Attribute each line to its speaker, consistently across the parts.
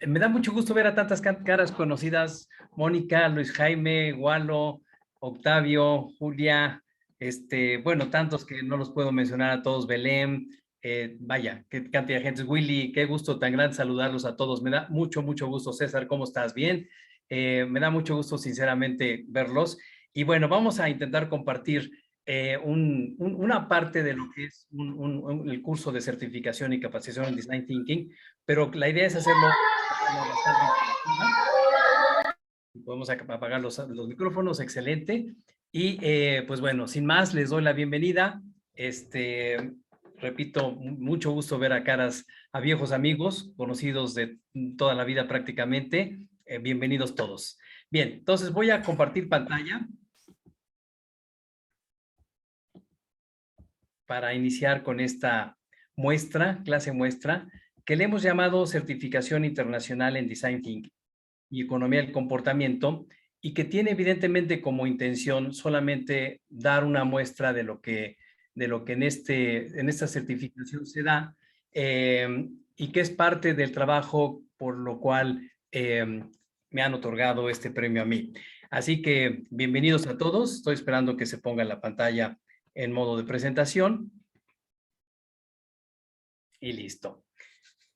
Speaker 1: Me da mucho gusto ver a tantas caras conocidas: Mónica, Luis Jaime, Walo, Octavio, Julia, bueno, tantos que no los puedo mencionar a todos, Belén, vaya, qué cantidad de gente. Willy, qué gusto tan grande saludarlos a todos. Me da mucho, mucho gusto. César, ¿cómo estás? Bien. Me da mucho gusto, sinceramente, verlos. Y bueno, vamos a intentar compartir una parte de lo que es el curso de certificación y capacitación en Design Thinking, pero la idea es hacerlo de forma bastante interactiva. Podemos apagar los micrófonos, excelente. Y pues bueno, sin más, les doy la bienvenida. Repito, mucho gusto ver a viejos amigos, conocidos de toda la vida prácticamente. Bienvenidos todos. Bien, entonces voy a compartir pantalla para iniciar con esta clase muestra, que le hemos llamado Certificación Internacional en Design Thinking y Economía del Comportamiento, y que tiene evidentemente como intención solamente dar una muestra de lo que en esta certificación se da, y que es parte del trabajo por lo cual me han otorgado este premio a mí. Así que bienvenidos a todos. Estoy esperando que se ponga en la pantalla en modo de presentación. Y listo.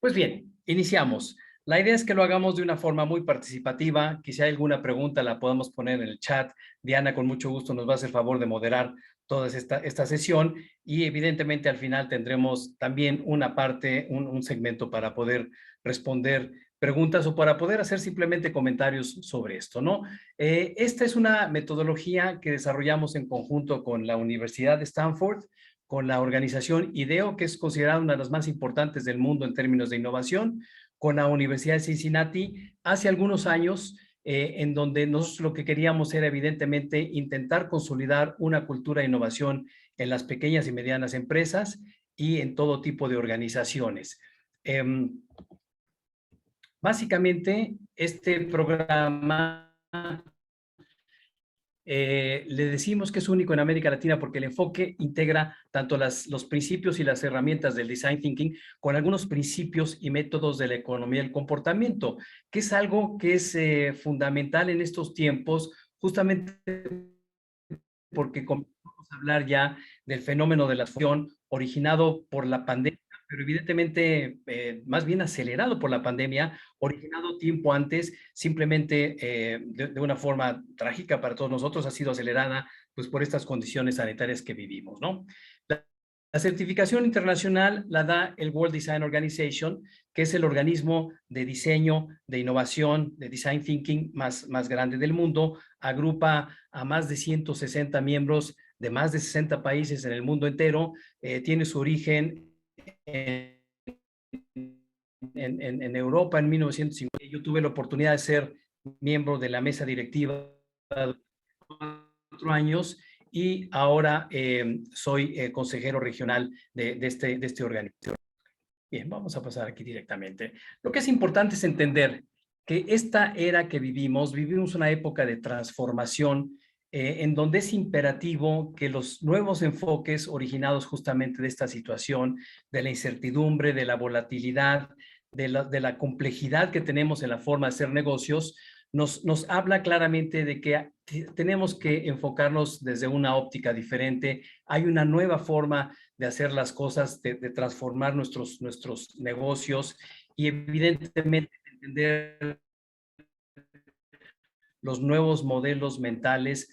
Speaker 1: Pues bien, iniciamos. La idea es que lo hagamos de una forma muy participativa. Que si hay alguna pregunta la podamos poner en el chat. Diana, con mucho gusto, nos va a hacer favor de moderar toda esta sesión, y evidentemente al final tendremos también una parte, un segmento para poder responder preguntas o para poder hacer simplemente comentarios sobre esto, ¿no? Esta es una metodología que desarrollamos en conjunto con la Universidad de Stanford, con la organización IDEO, que es considerada una de las más importantes del mundo en términos de innovación, con la Universidad de Cincinnati, hace algunos años, en donde nosotros lo que queríamos era evidentemente intentar consolidar una cultura de innovación en las pequeñas y medianas empresas y en todo tipo de organizaciones. Básicamente, este programa le decimos que es único en América Latina porque el enfoque integra tanto los principios y las herramientas del Design Thinking con algunos principios y métodos de la economía del comportamiento, que es algo que es fundamental en estos tiempos, justamente porque comenzamos a hablar ya del fenómeno de la fusión originado por la pandemia, pero evidentemente más bien acelerado por la pandemia, originado tiempo antes, simplemente de una forma trágica para todos nosotros, ha sido acelerada pues por estas condiciones sanitarias que vivimos, ¿no? La certificación internacional la da el World Design Organization, que es el organismo de diseño, de innovación, de design thinking más grande del mundo. Agrupa a más de 160 miembros de más de 60 países en el mundo entero. Tiene su origen en Europa en 1950. Yo tuve la oportunidad de ser miembro de la mesa directiva de 4 años, y ahora soy consejero regional de este organismo. Bien, vamos a pasar aquí directamente. Lo que es importante es entender que esta era que vivimos una época de transformación, en donde es imperativo que los nuevos enfoques originados justamente de esta situación, de la incertidumbre, de la volatilidad, de la complejidad que tenemos en la forma de hacer negocios, nos habla claramente de que tenemos que enfocarnos desde una óptica diferente. Hay una nueva forma de hacer las cosas, de transformar nuestros negocios, y evidentemente entender los nuevos modelos mentales,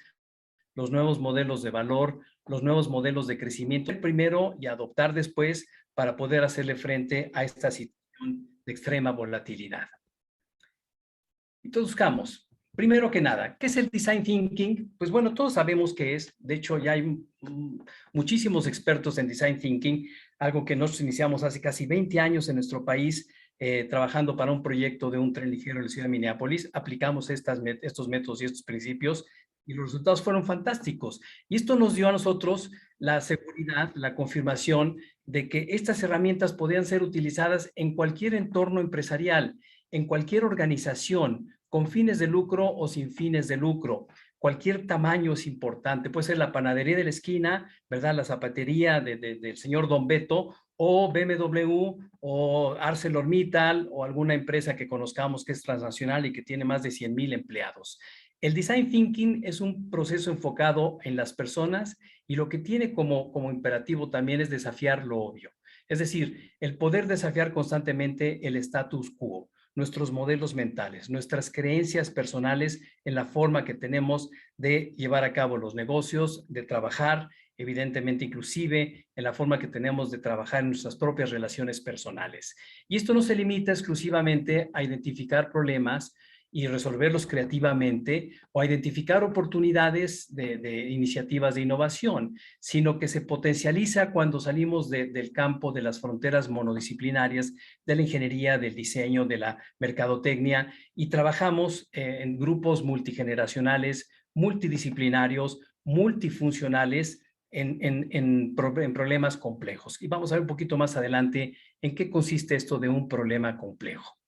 Speaker 1: los nuevos modelos de valor, los nuevos modelos de crecimiento primero y adoptar después para poder hacerle frente a esta situación de extrema volatilidad. Entonces buscamos, primero que nada, ¿qué es el Design Thinking? Pues bueno, todos sabemos qué es. De hecho, ya hay muchísimos expertos en Design Thinking, algo que nosotros iniciamos hace casi 20 años en nuestro país, trabajando para un proyecto de un tren ligero en la ciudad de Minneapolis. Aplicamos estos métodos y estos principios, y los resultados fueron fantásticos. Y esto nos dio a nosotros la seguridad, la confirmación de que estas herramientas podían ser utilizadas en cualquier entorno empresarial, en cualquier organización, con fines de lucro o sin fines de lucro. Cualquier tamaño es importante. Puede ser la panadería de la esquina, ¿verdad? La zapatería del señor Don Beto, o BMW o ArcelorMittal o alguna empresa que conozcamos que es transnacional y que tiene más de 100,000 empleados. El design thinking es un proceso enfocado en las personas y lo que tiene como imperativo también es desafiar lo obvio. Es decir, el poder desafiar constantemente el status quo, nuestros modelos mentales, nuestras creencias personales en la forma que tenemos de llevar a cabo los negocios, de trabajar, evidentemente inclusive en la forma que tenemos de trabajar en nuestras propias relaciones personales. Y esto no se limita exclusivamente a identificar problemas y resolverlos creativamente o a identificar oportunidades de iniciativas de innovación, sino que se potencializa cuando salimos del campo de las fronteras monodisciplinarias de la ingeniería, del diseño, de la mercadotecnia y trabajamos en grupos multigeneracionales, multidisciplinarios, multifuncionales en problemas complejos. Y vamos a ver un poquito más adelante en qué consiste esto de un problema complejo.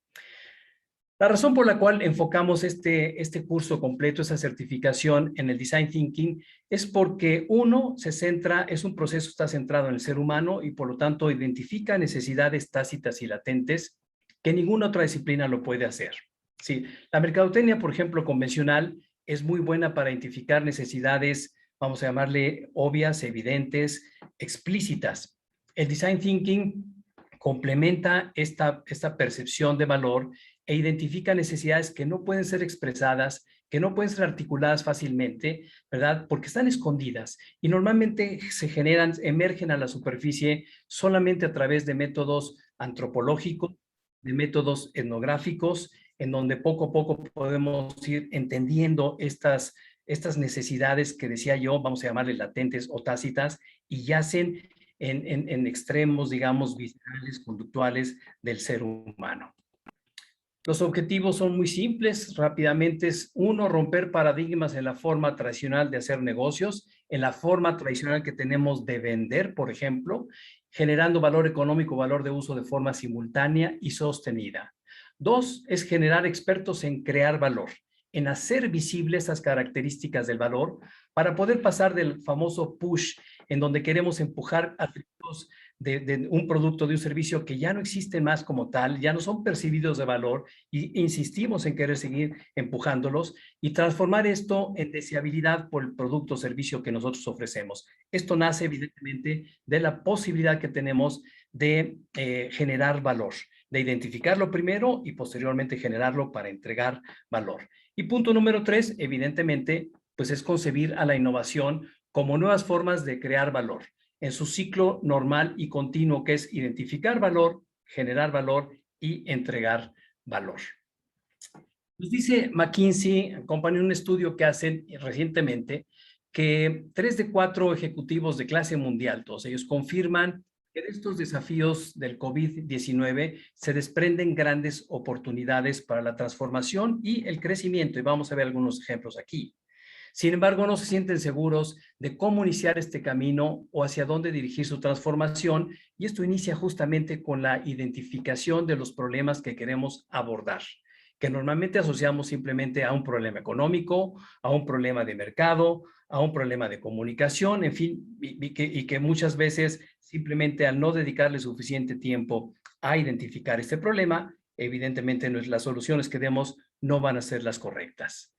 Speaker 1: La razón por la cual enfocamos este curso completo, esa certificación en el Design Thinking, es porque uno se centra, es un proceso, está centrado en el ser humano y por lo tanto identifica necesidades tácitas y latentes que ninguna otra disciplina lo puede hacer. Sí, la mercadotecnia, por ejemplo, convencional, es muy buena para identificar necesidades, vamos a llamarle obvias, evidentes, explícitas. El Design Thinking complementa esta percepción de valor e identifica necesidades que no pueden ser expresadas, que no pueden ser articuladas fácilmente, ¿verdad? Porque están escondidas y normalmente se generan, emergen a la superficie solamente a través de métodos antropológicos, de métodos etnográficos, en donde poco a poco podemos ir entendiendo estas necesidades que decía yo, vamos a llamarle latentes o tácitas, y yacen en extremos, digamos, viscerales, conductuales del ser humano. Los objetivos son muy simples, rápidamente es uno, romper paradigmas en la forma tradicional de hacer negocios, en la forma tradicional que tenemos de vender, por ejemplo, generando valor económico, valor de uso de forma simultánea y sostenida. Dos, es generar expertos en crear valor, en hacer visibles esas características del valor para poder pasar del famoso push, en donde queremos empujar atributos de un producto, de un servicio que ya no existen más como tal, ya no son percibidos de valor y insistimos en querer seguir empujándolos y transformar esto en deseabilidad por el producto o servicio que nosotros ofrecemos. Esto nace evidentemente de la posibilidad que tenemos de generar valor, de identificarlo primero y posteriormente generarlo para entregar valor. Y punto número 3, evidentemente, pues es concebir a la innovación como nuevas formas de crear valor en su ciclo normal y continuo, que es identificar valor, generar valor y entregar valor. Nos dice McKinsey Company, un estudio que hacen recientemente, que 3 de 4 ejecutivos de clase mundial, todos ellos confirman que de estos desafíos del COVID-19 se desprenden grandes oportunidades para la transformación y el crecimiento. Y vamos a ver algunos ejemplos aquí. Sin embargo, no se sienten seguros de cómo iniciar este camino o hacia dónde dirigir su transformación, y esto inicia justamente con la identificación de los problemas que queremos abordar, que normalmente asociamos simplemente a un problema económico, a un problema de mercado, a un problema de comunicación, en fin, y que muchas veces simplemente al no dedicarle suficiente tiempo a identificar este problema, evidentemente las soluciones que demos no van a ser las correctas.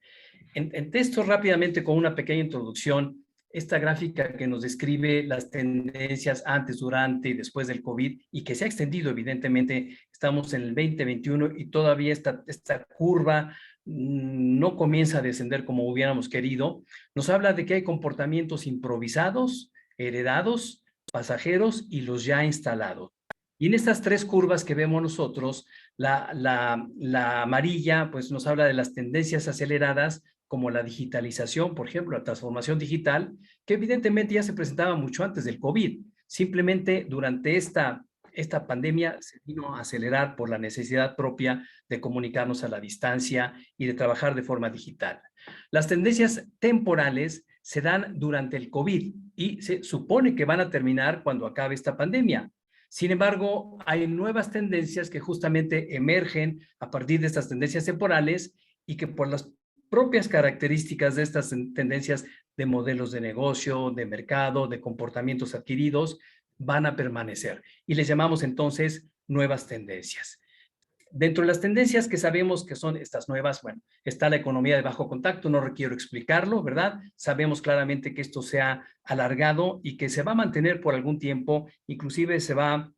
Speaker 1: En texto rápidamente con una pequeña introducción, esta gráfica que nos describe las tendencias antes, durante y después del COVID y que se ha extendido evidentemente, estamos en el 2021 y todavía esta curva no comienza a descender como hubiéramos querido, nos habla de que hay comportamientos improvisados, heredados, pasajeros y los ya instalados. Y en estas tres curvas que vemos nosotros, la amarilla pues nos habla de las tendencias aceleradas como la digitalización, por ejemplo, la transformación digital, que evidentemente ya se presentaba mucho antes del COVID. Simplemente durante esta pandemia se vino a acelerar por la necesidad propia de comunicarnos a la distancia y de trabajar de forma digital. Las tendencias temporales se dan durante el COVID y se supone que van a terminar cuando acabe esta pandemia. Sin embargo, hay nuevas tendencias que justamente emergen a partir de estas tendencias temporales y que por las propias características de estas tendencias de modelos de negocio, de mercado, de comportamientos adquiridos, van a permanecer y les llamamos entonces nuevas tendencias. Dentro de las tendencias que sabemos que son estas nuevas, bueno, está la economía de bajo contacto, no requiero explicarlo, ¿verdad? Sabemos claramente que esto se ha alargado y que se va a mantener por algún tiempo, inclusive se va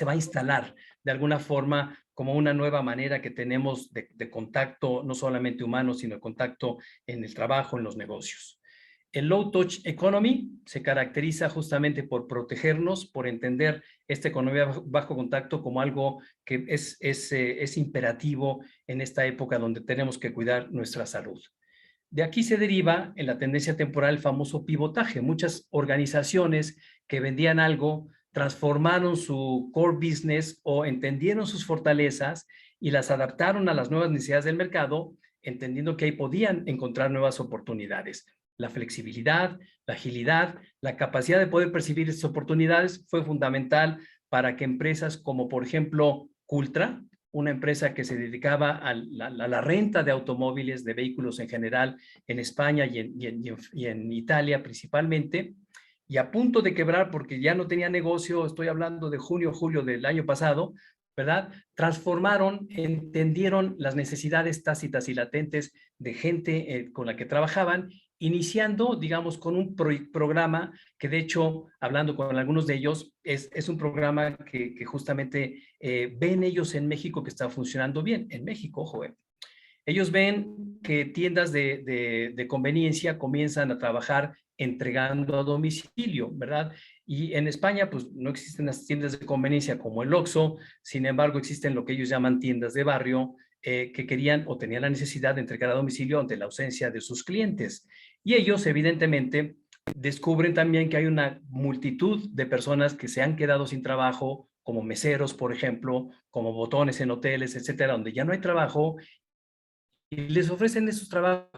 Speaker 1: a instalar de alguna forma como una nueva manera que tenemos de contacto, no solamente humano, sino de contacto en el trabajo, en los negocios. El low touch economy se caracteriza justamente por protegernos, por entender esta economía bajo contacto como algo que es imperativo en esta época donde tenemos que cuidar nuestra salud. De aquí se deriva en la tendencia temporal el famoso pivotaje. Muchas organizaciones que vendían algo transformaron su core business o entendieron sus fortalezas y las adaptaron a las nuevas necesidades del mercado, entendiendo que ahí podían encontrar nuevas oportunidades. La flexibilidad, la agilidad, la capacidad de poder percibir estas oportunidades fue fundamental para que empresas como, por ejemplo, Cultra, una empresa que se dedicaba a la renta de automóviles, de vehículos en general, en España y en Italia principalmente, y a punto de quebrar porque ya no tenía negocio, estoy hablando de junio, julio del año pasado, ¿verdad? Transformaron, entendieron las necesidades tácitas y latentes de gente con la que trabajaban, iniciando, digamos, con un programa que de hecho, hablando con algunos de ellos, es un programa que justamente ven ellos en México que está funcionando bien. En México, ojo, ellos ven que tiendas de conveniencia comienzan a trabajar entregando a domicilio, ¿verdad? Y en España, pues no existen las tiendas de conveniencia como el Oxxo, sin embargo, existen lo que ellos llaman tiendas de barrio que querían o tenían la necesidad de entregar a domicilio ante la ausencia de sus clientes. Y ellos, evidentemente, descubren también que hay una multitud de personas que se han quedado sin trabajo, como meseros, por ejemplo, como botones en hoteles, etcétera, donde ya no hay trabajo y les ofrecen esos trabajos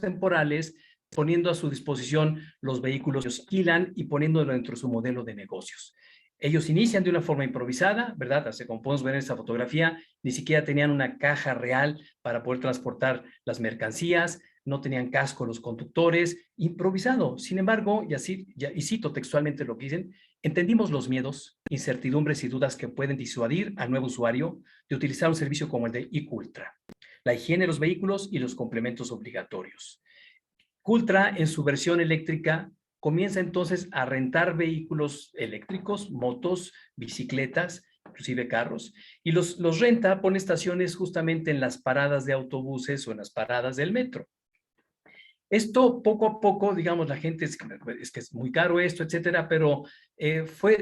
Speaker 1: temporales poniendo a su disposición los vehículos que alquilan y poniéndolo dentro de su modelo de negocios. Ellos inician de una forma improvisada, ¿verdad? Así como podemos ver en esta fotografía, ni siquiera tenían una caja real para poder transportar las mercancías, no tenían casco los conductores, improvisado. Sin embargo, y cito textualmente lo que dicen, entendimos los miedos, incertidumbres y dudas que pueden disuadir al nuevo usuario de utilizar un servicio como el de eCultra, la higiene de los vehículos y los complementos obligatorios. Cultra, en su versión eléctrica, comienza entonces a rentar vehículos eléctricos, motos, bicicletas, inclusive carros, y los renta, pone estaciones justamente en las paradas de autobuses o en las paradas del metro. Esto poco a poco, digamos, la gente es que es muy caro esto, etcétera, pero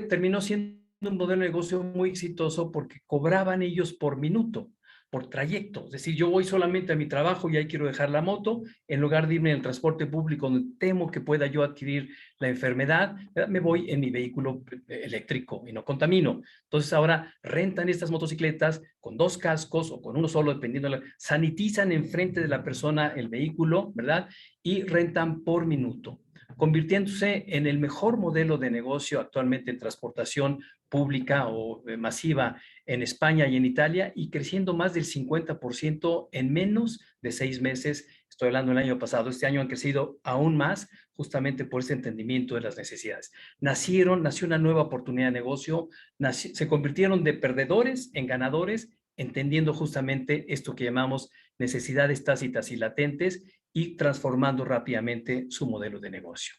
Speaker 1: terminó siendo un modelo de negocio muy exitoso porque cobraban ellos por minuto, por trayecto. Es decir, yo voy solamente a mi trabajo y ahí quiero dejar la moto, en lugar de irme en el transporte público donde temo que pueda yo adquirir la enfermedad, me voy en mi vehículo eléctrico y no contamino. Entonces ahora rentan estas motocicletas con 2 cascos o con uno solo, dependiendo, sanitizan enfrente de la persona el vehículo, ¿verdad? Y rentan por minuto, convirtiéndose en el mejor modelo de negocio actualmente en transportación pública o masiva en España y en Italia y creciendo más del 50% en menos de 6 meses. Estoy hablando del año pasado. Este año han crecido aún más justamente por ese entendimiento de las necesidades. Nació una nueva oportunidad de negocio, se convirtieron de perdedores en ganadores, entendiendo justamente esto que llamamos necesidades tácitas y latentes y transformando rápidamente su modelo de negocio.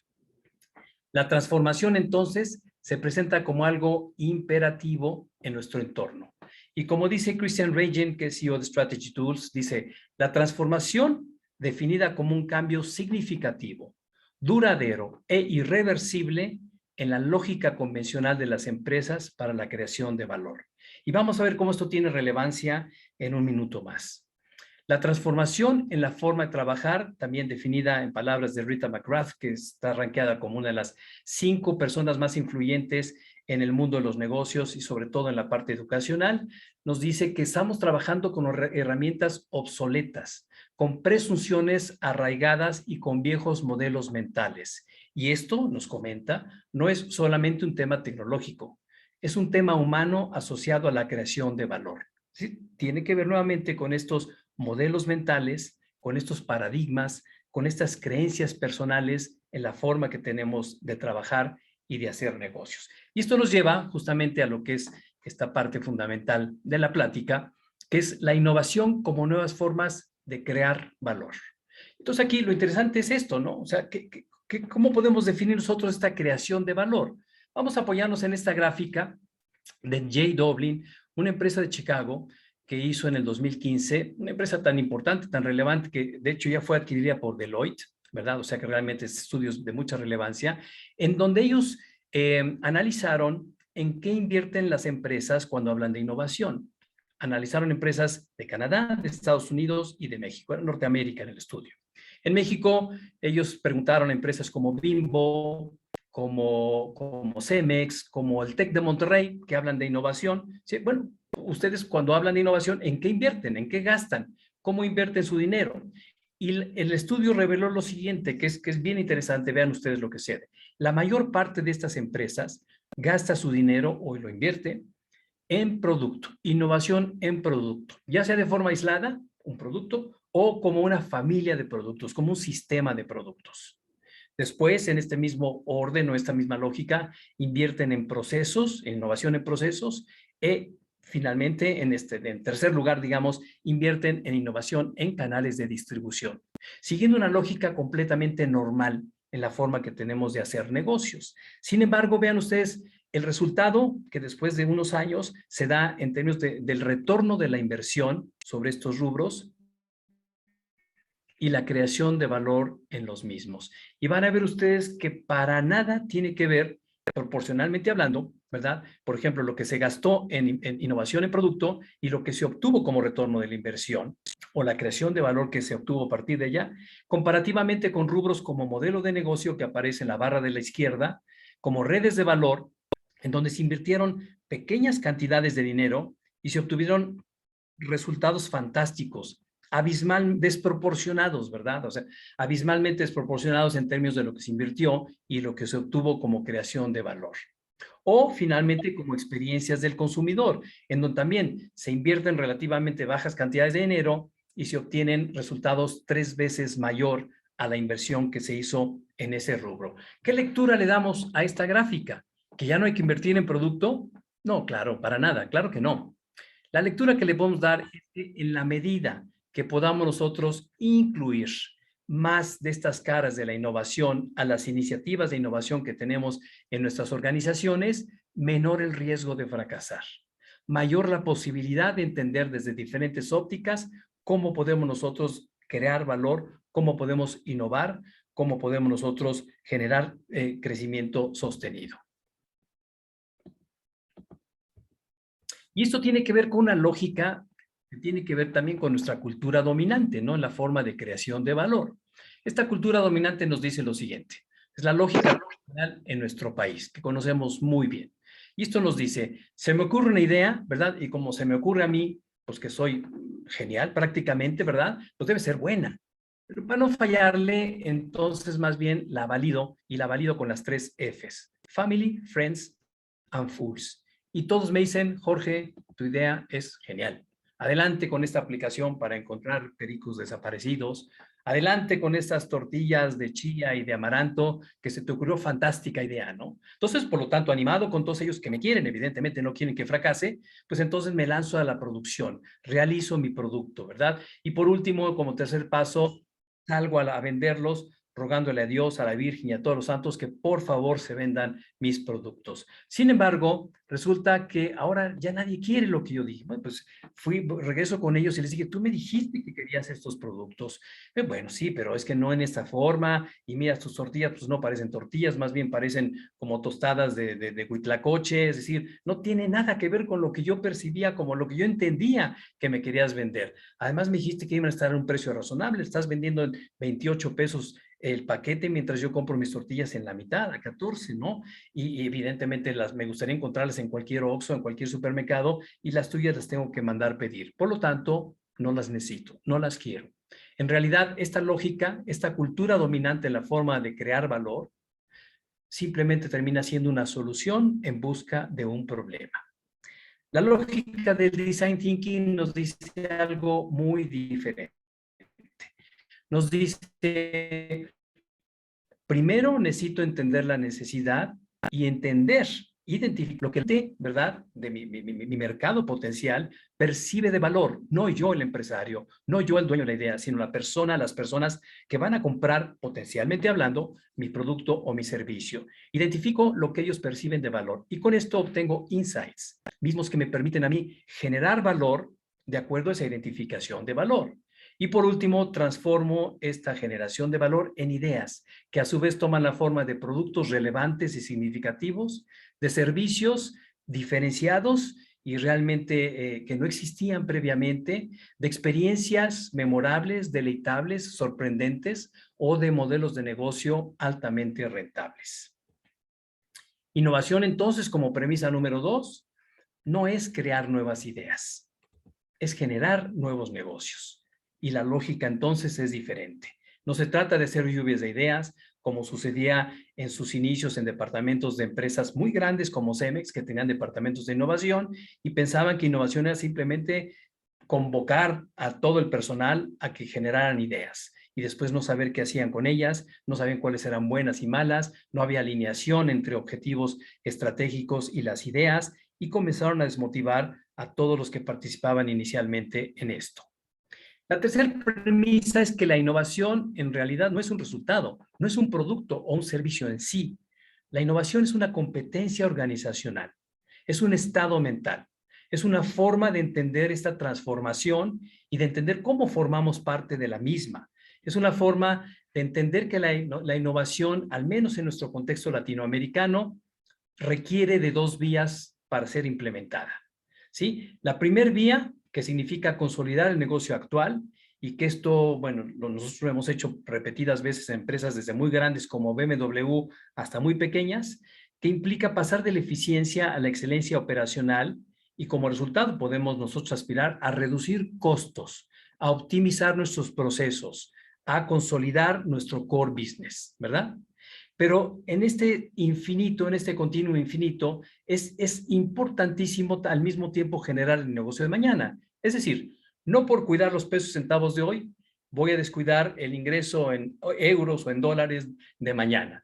Speaker 1: La transformación entonces se presenta como algo imperativo en nuestro entorno. Y como dice Christian Regen, que es CEO de Strategy Tools, dice, la transformación definida como un cambio significativo, duradero e irreversible en la lógica convencional de las empresas para la creación de valor. Y vamos a ver cómo esto tiene relevancia en un minuto más. La transformación en la forma de trabajar, también definida en palabras de Rita McGrath, que está rankeada como una de las 5 personas más influyentes en el mundo de los negocios y sobre todo en la parte educacional, nos dice que estamos trabajando con herramientas obsoletas, con presunciones arraigadas y con viejos modelos mentales. Y esto, nos comenta, no es solamente un tema tecnológico, es un tema humano asociado a la creación de valor. ¿Sí? Tiene que ver nuevamente con estos modelos mentales, con estos paradigmas, con estas creencias personales en la forma que tenemos de trabajar y de hacer negocios. Y esto nos lleva justamente a lo que es esta parte fundamental de la plática, que es la innovación como nuevas formas de crear valor. Entonces aquí lo interesante es esto, ¿no? O sea, ¿cómo podemos definir nosotros esta creación de valor? Vamos a apoyarnos en esta gráfica de J. Doblin, una empresa de Chicago que hizo en el 2015, una empresa tan importante, tan relevante, que de hecho ya fue adquirida por Deloitte, ¿verdad? O sea que realmente es estudios de mucha relevancia, en donde ellos analizaron en qué invierten las empresas cuando hablan de innovación. Analizaron empresas de Canadá, de Estados Unidos y de México, en Norteamérica en el estudio. En México, ellos preguntaron a empresas como Bimbo, como Cemex, como el TEC de Monterrey, que hablan de innovación. Sí, bueno, ustedes cuando hablan de innovación, ¿en qué invierten? ¿En qué gastan? ¿Cómo invierten su dinero? Y el estudio reveló lo siguiente, que es bien interesante, vean ustedes lo que sucede. La mayor parte de estas empresas gasta su dinero o lo invierte en producto, innovación en producto, ya sea de forma aislada, un producto, o como una familia de productos, como un sistema de productos. Después, en este mismo orden o esta misma lógica, invierten en procesos, en innovación en procesos, y finalmente, en tercer lugar, digamos, invierten en innovación en canales de distribución, siguiendo una lógica completamente normal en la forma que tenemos de hacer negocios. Sin embargo, vean ustedes el resultado que después de unos años se da en términos del retorno de la inversión sobre estos rubros y la creación de valor en los mismos. Y van a ver ustedes que para nada tiene que ver, proporcionalmente hablando, ¿verdad? Por ejemplo, lo que se gastó en innovación en producto y lo que se obtuvo como retorno de la inversión o la creación de valor que se obtuvo a partir de ella, comparativamente con rubros como modelo de negocio que aparece en la barra de la izquierda, como redes de valor, en donde se invirtieron pequeñas cantidades de dinero y se obtuvieron resultados fantásticos, desproporcionados, ¿verdad? O sea, abismalmente desproporcionados en términos de lo que se invirtió y lo que se obtuvo como creación de valor. O finalmente como experiencias del consumidor, en donde también se invierten relativamente bajas cantidades de dinero y se obtienen resultados 3 veces mayor a la inversión que se hizo en ese rubro. ¿Qué lectura le damos a esta gráfica? ¿Que ya no hay que invertir en producto? No, claro, para nada, claro que no. La lectura que le podemos dar es que en la medida que podamos nosotros incluir más de estas caras de la innovación a las iniciativas de innovación que tenemos en nuestras organizaciones, menor el riesgo de fracasar, mayor la posibilidad de entender desde diferentes ópticas cómo podemos nosotros crear valor, cómo podemos innovar, cómo podemos nosotros generar crecimiento sostenido. Y esto tiene que ver con una lógica que tiene que ver también con nuestra cultura dominante, ¿no? En la forma de creación de valor. Esta cultura dominante nos dice lo siguiente, es la lógica regional en nuestro país, que conocemos muy bien. Y esto nos dice, se me ocurre una idea, ¿verdad? Y como se me ocurre a mí, pues que soy genial prácticamente, ¿verdad? Pues debe ser buena. Pero para no fallarle, entonces más bien la valido y la valido con las 3 Fs. Family, Friends and Fools. Y todos me dicen, Jorge, tu idea es genial. Adelante con esta aplicación para encontrar pericos desaparecidos. Adelante con estas tortillas de chía y de amaranto que se te ocurrió fantástica idea, ¿no? Entonces, por lo tanto, animado con todos ellos que me quieren, evidentemente no quieren que fracase, pues entonces me lanzo a la producción, realizo mi producto, ¿verdad? Y por último, como tercer paso, salgo a venderlos rogándole a Dios, a la Virgen y a todos los santos que por favor se vendan mis productos. Sin embargo, resulta que ahora ya nadie quiere lo que yo dije. Bueno, pues regreso con ellos y les dije, tú me dijiste que querías estos productos. Bueno, sí, pero es que no en esta forma. Y mira, tus tortillas pues no parecen tortillas, más bien parecen como tostadas de huitlacoche. Es decir, no tiene nada que ver con lo que yo percibía, como lo que yo entendía que me querías vender. Además me dijiste que iban a estar a un precio razonable. Estás vendiendo en 28 pesos el paquete mientras yo compro mis tortillas en la mitad, a 14, ¿no? Y evidentemente me gustaría encontrarlas en cualquier Oxxo, en cualquier supermercado, y las tuyas las tengo que mandar pedir. Por lo tanto, no las necesito, no las quiero. En realidad, esta lógica, esta cultura dominante en la forma de crear valor, simplemente termina siendo una solución en busca de un problema. La lógica del design thinking nos dice algo muy diferente. Nos dice, primero necesito entender la necesidad y entender, identificar lo que de verdad de mi mercado potencial percibe de valor, no yo el empresario, no yo el dueño de la idea, sino la persona, las personas que van a comprar potencialmente hablando mi producto o mi servicio. Identifico lo que ellos perciben de valor y con esto obtengo insights, mismos que me permiten a mí generar valor de acuerdo a esa identificación de valor. Y por último, transformo esta generación de valor en ideas, que a su vez toman la forma de productos relevantes y significativos, de servicios diferenciados y realmente que no existían previamente, de experiencias memorables, deleitables, sorprendentes o de modelos de negocio altamente rentables. Innovación, entonces, como premisa número 2, no es crear nuevas ideas, es generar nuevos negocios. Y la lógica entonces es diferente. No se trata de hacer lluvias de ideas, como sucedía en sus inicios en departamentos de empresas muy grandes como Cemex, que tenían departamentos de innovación y pensaban que innovación era simplemente convocar a todo el personal a que generaran ideas y después no saber qué hacían con ellas, no sabían cuáles eran buenas y malas, no había alineación entre objetivos estratégicos y las ideas y comenzaron a desmotivar a todos los que participaban inicialmente en esto. La tercera premisa es que la innovación en realidad no es un resultado, no es un producto o un servicio en sí. La innovación es una competencia organizacional, es un estado mental, es una forma de entender esta transformación y de entender cómo formamos parte de la misma. Es una forma de entender que la innovación, al menos en nuestro contexto latinoamericano, requiere de dos vías para ser implementada. ¿Sí? La primera vía, que significa consolidar el negocio actual, y que esto, bueno, nosotros lo hemos hecho repetidas veces en empresas desde muy grandes como BMW hasta muy pequeñas, que implica pasar de la eficiencia a la excelencia operacional y como resultado podemos nosotros aspirar a reducir costos, a optimizar nuestros procesos, a consolidar nuestro core business, ¿verdad? Pero en este infinito, en este continuo infinito, es importantísimo al mismo tiempo generar el negocio de mañana. Es decir, no por cuidar los pesos centavos de hoy, voy a descuidar el ingreso en euros o en dólares de mañana.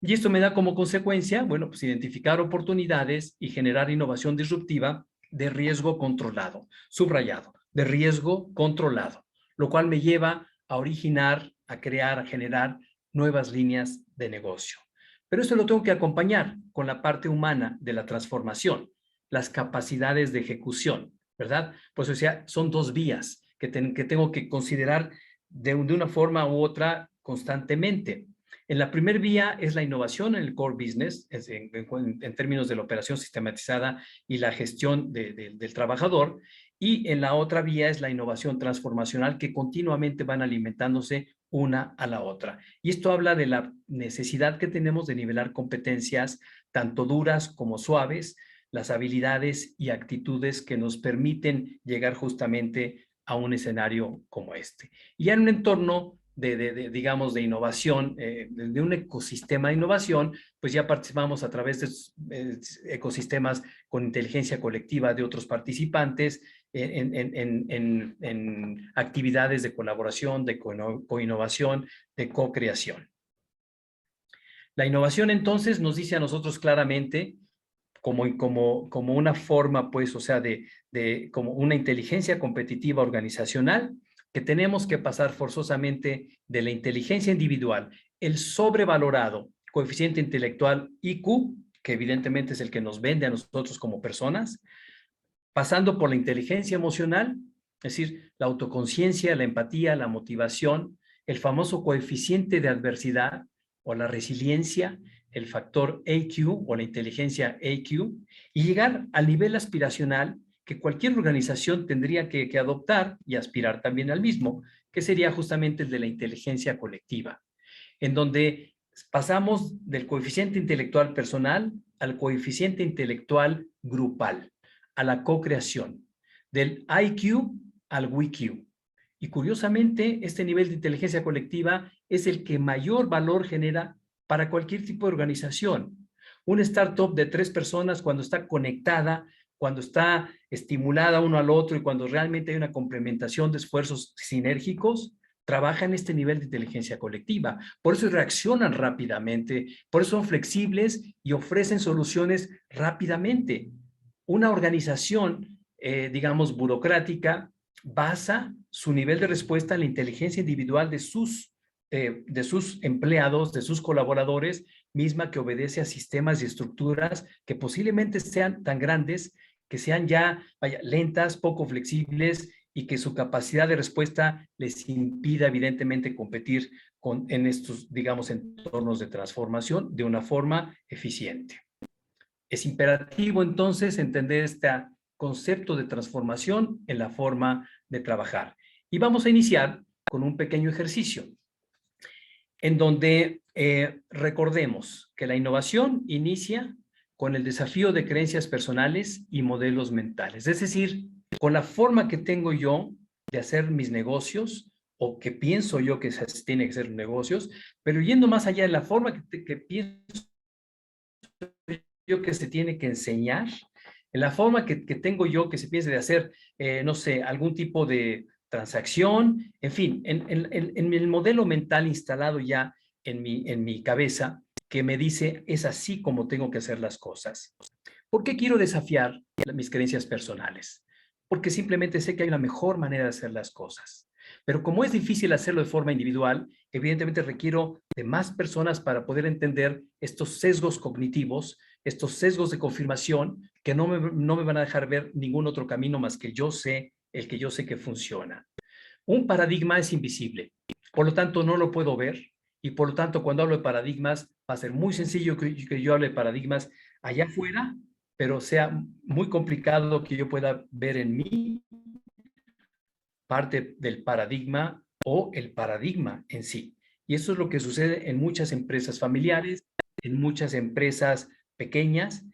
Speaker 1: Y esto me da como consecuencia, bueno, pues identificar oportunidades y generar innovación disruptiva de riesgo controlado, subrayado, de riesgo controlado, lo cual me lleva a originar, a crear, a generar nuevas líneas de negocio. Pero esto lo tengo que acompañar con la parte humana de la transformación, las capacidades de ejecución, ¿verdad? Pues o sea, son dos vías que tengo que considerar de una forma u otra constantemente. En la primera vía es la innovación en el core business, en términos de la operación sistematizada y la gestión del trabajador, y en la otra vía es la innovación transformacional que continuamente van alimentándose una a la otra. Y esto habla de la necesidad que tenemos de nivelar competencias tanto duras como suaves, las habilidades y actitudes que nos permiten llegar justamente a un escenario como este. Y en un entorno digamos, de innovación, de un ecosistema de innovación, pues ya participamos a través de ecosistemas con inteligencia colectiva de otros participantes en actividades de colaboración, de coinnovación, de co-creación. La innovación entonces nos dice a nosotros claramente como una forma, pues, o sea, como una inteligencia competitiva organizacional, que tenemos que pasar forzosamente de la inteligencia individual, el sobrevalorado coeficiente intelectual IQ, que evidentemente es el que nos vende a nosotros como personas, pasando por la inteligencia emocional, es decir, la autoconciencia, la empatía, la motivación, el famoso coeficiente de adversidad o la resiliencia, el factor AQ o la inteligencia AQ, y llegar al nivel aspiracional que cualquier organización tendría que adoptar y aspirar también al mismo, que sería justamente el de la inteligencia colectiva, en donde pasamos del coeficiente intelectual personal al coeficiente intelectual grupal, a la co-creación, del IQ al WQ. Y curiosamente, este nivel de inteligencia colectiva es el que mayor valor genera para cualquier tipo de organización. Un startup de 3 personas, cuando está conectada, cuando está estimulada uno al otro y cuando realmente hay una complementación de esfuerzos sinérgicos, trabaja en este nivel de inteligencia colectiva. Por eso reaccionan rápidamente, por eso son flexibles y ofrecen soluciones rápidamente. Una organización, digamos, burocrática, basa su nivel de respuesta en la inteligencia individual de sus empleados, de sus colaboradores, misma que obedece a sistemas y estructuras que posiblemente sean tan grandes que sean ya, vaya, lentas, poco flexibles y que su capacidad de respuesta les impida evidentemente competir en estos, digamos, entornos de transformación de una forma eficiente. Es imperativo entonces entender este concepto de transformación en la forma de trabajar. Y vamos a iniciar con un pequeño ejercicio en donde recordemos que la innovación inicia con el desafío de creencias personales y modelos mentales. Es decir, con la forma que tengo yo de hacer mis negocios o que pienso yo que se tiene que ser negocios, pero yendo más allá de la forma que pienso yo que se tiene que enseñar, en la forma que tengo yo que se piense de hacer, no sé, algún tipo de transacción, en fin, en el modelo mental instalado ya en mi cabeza que me dice es así como tengo que hacer las cosas. ¿Por qué quiero desafiar mis creencias personales? Porque simplemente sé que hay una mejor manera de hacer las cosas. Pero como es difícil hacerlo de forma individual, evidentemente requiero de más personas para poder entender estos sesgos cognitivos, estos sesgos de confirmación que no me van a dejar ver ningún otro camino más que yo sé, el que yo sé que funciona. Un paradigma es invisible, por lo tanto no lo puedo ver y por lo tanto cuando hablo de paradigmas va a ser muy sencillo que yo hable de paradigmas allá afuera, pero sea muy complicado que yo pueda ver en mí parte del paradigma o el paradigma en sí. Y eso es lo que sucede en muchas empresas familiares, en muchas empresas pequeñas,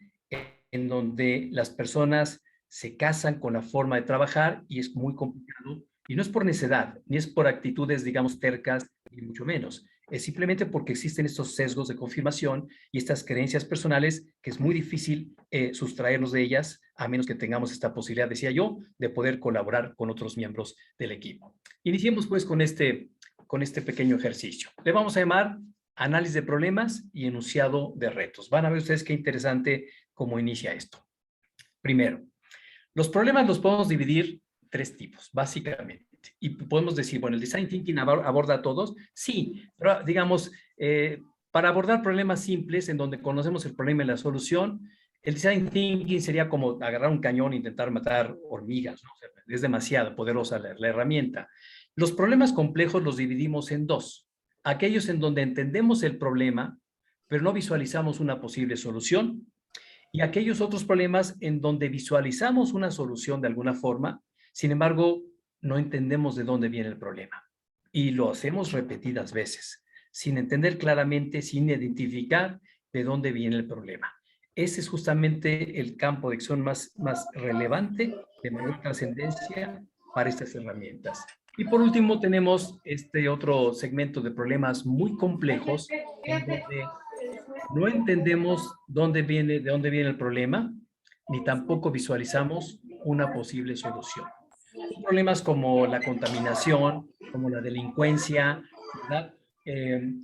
Speaker 1: en donde las personas se casan con la forma de trabajar y es muy complicado. Y no es por necedad, ni es por actitudes, digamos, tercas, ni mucho menos. Es simplemente porque existen estos sesgos de confirmación y estas creencias personales que es muy difícil sustraernos de ellas, a menos que tengamos esta posibilidad, decía yo, de poder colaborar con otros miembros del equipo. Iniciemos pues con este pequeño ejercicio. Le vamos a llamar análisis de problemas y enunciado de retos. Van a ver ustedes qué interesante cómo inicia esto. Primero, los problemas los podemos dividir tres tipos, básicamente. Y podemos decir, bueno, el Design Thinking aborda a todos. Sí, pero digamos, para abordar problemas simples en donde conocemos el problema y la solución, el Design Thinking sería como agarrar un cañón e intentar matar hormigas, ¿no? O sea, es demasiado poderosa la herramienta. Los problemas complejos los dividimos en dos. Aquellos en donde entendemos el problema, pero no visualizamos una posible solución, y aquellos otros problemas en donde visualizamos una solución de alguna forma, sin embargo, no entendemos de dónde viene el problema. Y lo hacemos repetidas veces, sin entender claramente, sin identificar de dónde viene el problema. Ese es justamente el campo de acción más relevante, de mayor trascendencia para estas herramientas. Y por último tenemos este otro segmento de problemas muy complejos en donde no entendemos de dónde viene el problema, ni tampoco visualizamos una posible solución. Problemas como la contaminación, como la delincuencia, ¿verdad?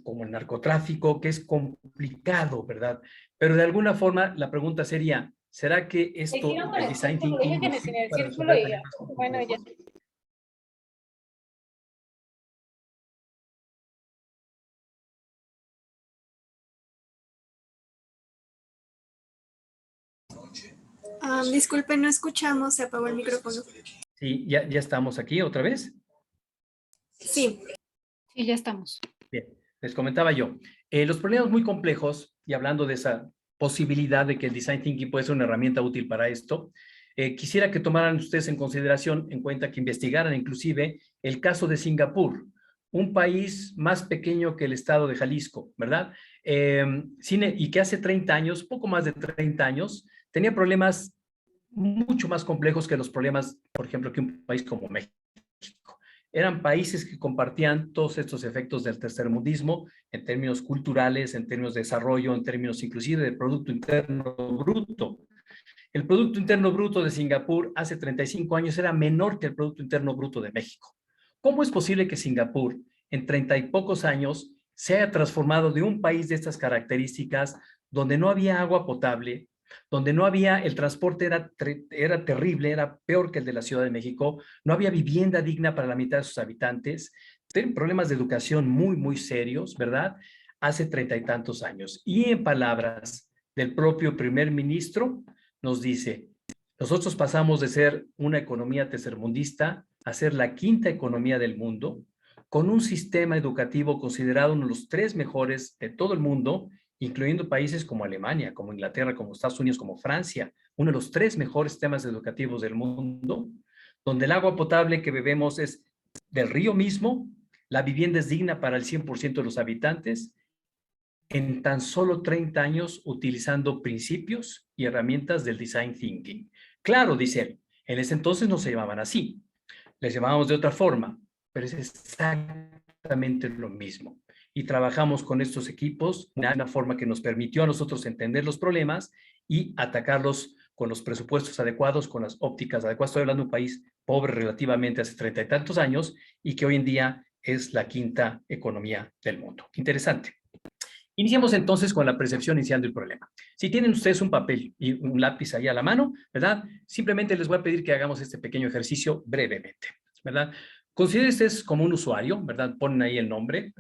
Speaker 1: Como el narcotráfico, que es complicado, ¿verdad? Pero de alguna forma la pregunta sería, ¿será que esto, el design thinking, nos sirve para resolver problemas complejos?
Speaker 2: Disculpe, no escuchamos, se apagó el micrófono.
Speaker 1: Sí, ya estamos aquí otra vez.
Speaker 2: Sí.
Speaker 3: Sí, ya estamos.
Speaker 1: Bien, les comentaba yo, los problemas muy complejos, y hablando de esa posibilidad de que el Design Thinking puede ser una herramienta útil para esto, quisiera que tomaran ustedes en consideración, en cuenta que investigaran inclusive el caso de Singapur, un país más pequeño que el estado de Jalisco, ¿verdad? Y que hace 30 años, poco más de 30 años, tenía problemas mucho más complejos que los problemas, por ejemplo, que un país como México. Eran países que compartían todos estos efectos del tercermundismo en términos culturales, en términos de desarrollo, en términos inclusive de Producto Interno Bruto. El Producto Interno Bruto de Singapur hace 35 años era menor que el Producto Interno Bruto de México. ¿Cómo es posible que Singapur en 30 y pocos años se haya transformado de un país de estas características donde no había agua potable, donde no había, el transporte era terrible, era peor que el de la Ciudad de México, no había vivienda digna para la mitad de sus habitantes, tienen problemas de educación muy, muy serios, ¿verdad? Hace 30 y tantos años. Y en palabras del propio primer ministro, nos dice, nosotros pasamos de ser una economía tercermundista a ser la quinta economía del mundo, con un sistema educativo considerado uno de los 3 mejores de todo el mundo, incluyendo países como Alemania, como Inglaterra, como Estados Unidos, como Francia, uno de los 3 mejores sistemas educativos del mundo, donde el agua potable que bebemos es del río mismo, la vivienda es digna para el 100% de los habitantes, en tan solo 30 años utilizando principios y herramientas del design thinking. Claro, dice él, en ese entonces no se llamaban así, les llamábamos de otra forma, pero es exactamente lo mismo. Y trabajamos con estos equipos de una forma que nos permitió a nosotros entender los problemas y atacarlos con los presupuestos adecuados, con las ópticas adecuadas. Estoy hablando de un país pobre relativamente hace 30 y tantos años y que hoy en día es la quinta economía del mundo. Interesante. Iniciemos entonces con la percepción inicial del problema. Si tienen ustedes un papel y un lápiz ahí a la mano, ¿verdad? Simplemente les voy a pedir que hagamos este pequeño ejercicio brevemente, ¿verdad? Consideren ustedes como un usuario, ¿verdad? Ponen ahí el nombre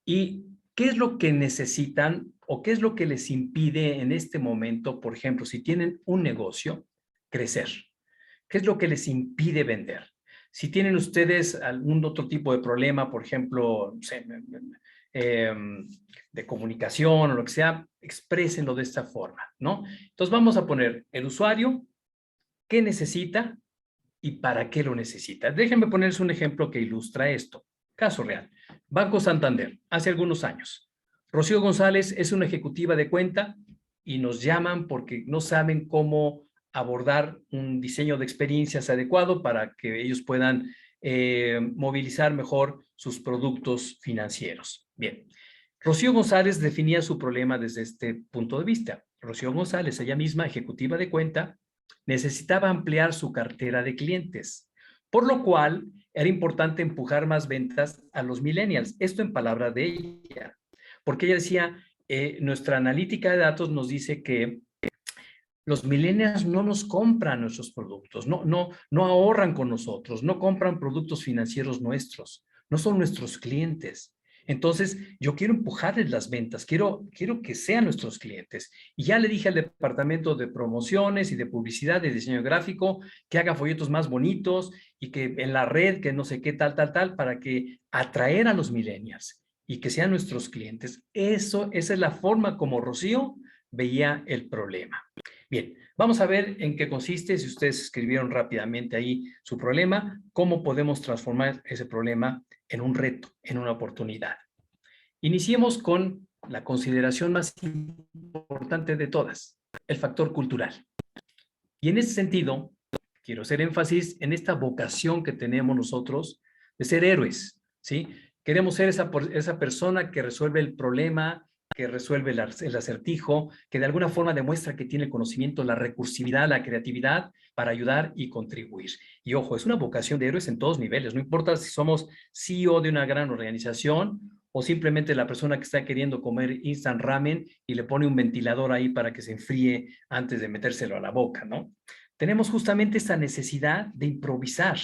Speaker 1: y qué es lo que necesitan o qué es lo que les impide en este momento, por ejemplo, si tienen un negocio, crecer. ¿Qué es lo que les impide vender? Si tienen ustedes algún otro tipo de problema, por ejemplo, no sé, eh, de comunicación o lo que sea, exprésenlo de esta forma, ¿no? Entonces vamos a poner el usuario, qué necesita y para qué lo necesita. Déjenme ponerles un ejemplo que ilustra esto. Caso real. Banco Santander, hace algunos años. Rocío González es una ejecutiva de cuenta y nos llaman porque no saben cómo abordar un diseño de experiencias adecuado para que ellos puedan movilizar mejor sus productos financieros. Bien, Rocío González definía su problema desde este punto de vista. Rocío González, ella misma ejecutiva de cuenta, necesitaba ampliar su cartera de clientes, por lo cual era importante empujar más ventas a los millennials. Esto en palabras de ella, porque ella decía, nuestra analítica de datos nos dice que los millennials no nos compran nuestros productos, no ahorran con nosotros, no compran productos financieros nuestros, no son nuestros clientes. Entonces, yo quiero empujarles las ventas, quiero que sean nuestros clientes. Y ya le dije al departamento de promociones y de publicidad, de diseño gráfico, que haga folletos más bonitos y que en la red, que no sé qué, tal, para que atraer a los millennials y que sean nuestros clientes. Esa es la forma como Rocío veía el problema. Bien, vamos a ver en qué consiste, si ustedes escribieron rápidamente ahí su problema, cómo podemos transformar ese problema en un reto, en una oportunidad. Iniciemos con la consideración más importante de todas, el factor cultural. Y en ese sentido, quiero hacer énfasis en esta vocación que tenemos nosotros de ser héroes, ¿sí? Queremos ser esa persona que resuelve el problema, que resuelve el acertijo, que de alguna forma demuestra que tiene el conocimiento, la recursividad, la creatividad para ayudar y contribuir. Y ojo, es una vocación de héroes en todos niveles, no importa si somos CEO de una gran organización o simplemente la persona que está queriendo comer instant ramen y le pone un ventilador ahí para que se enfríe antes de metérselo a la boca, ¿no? Tenemos justamente esta necesidad de improvisar.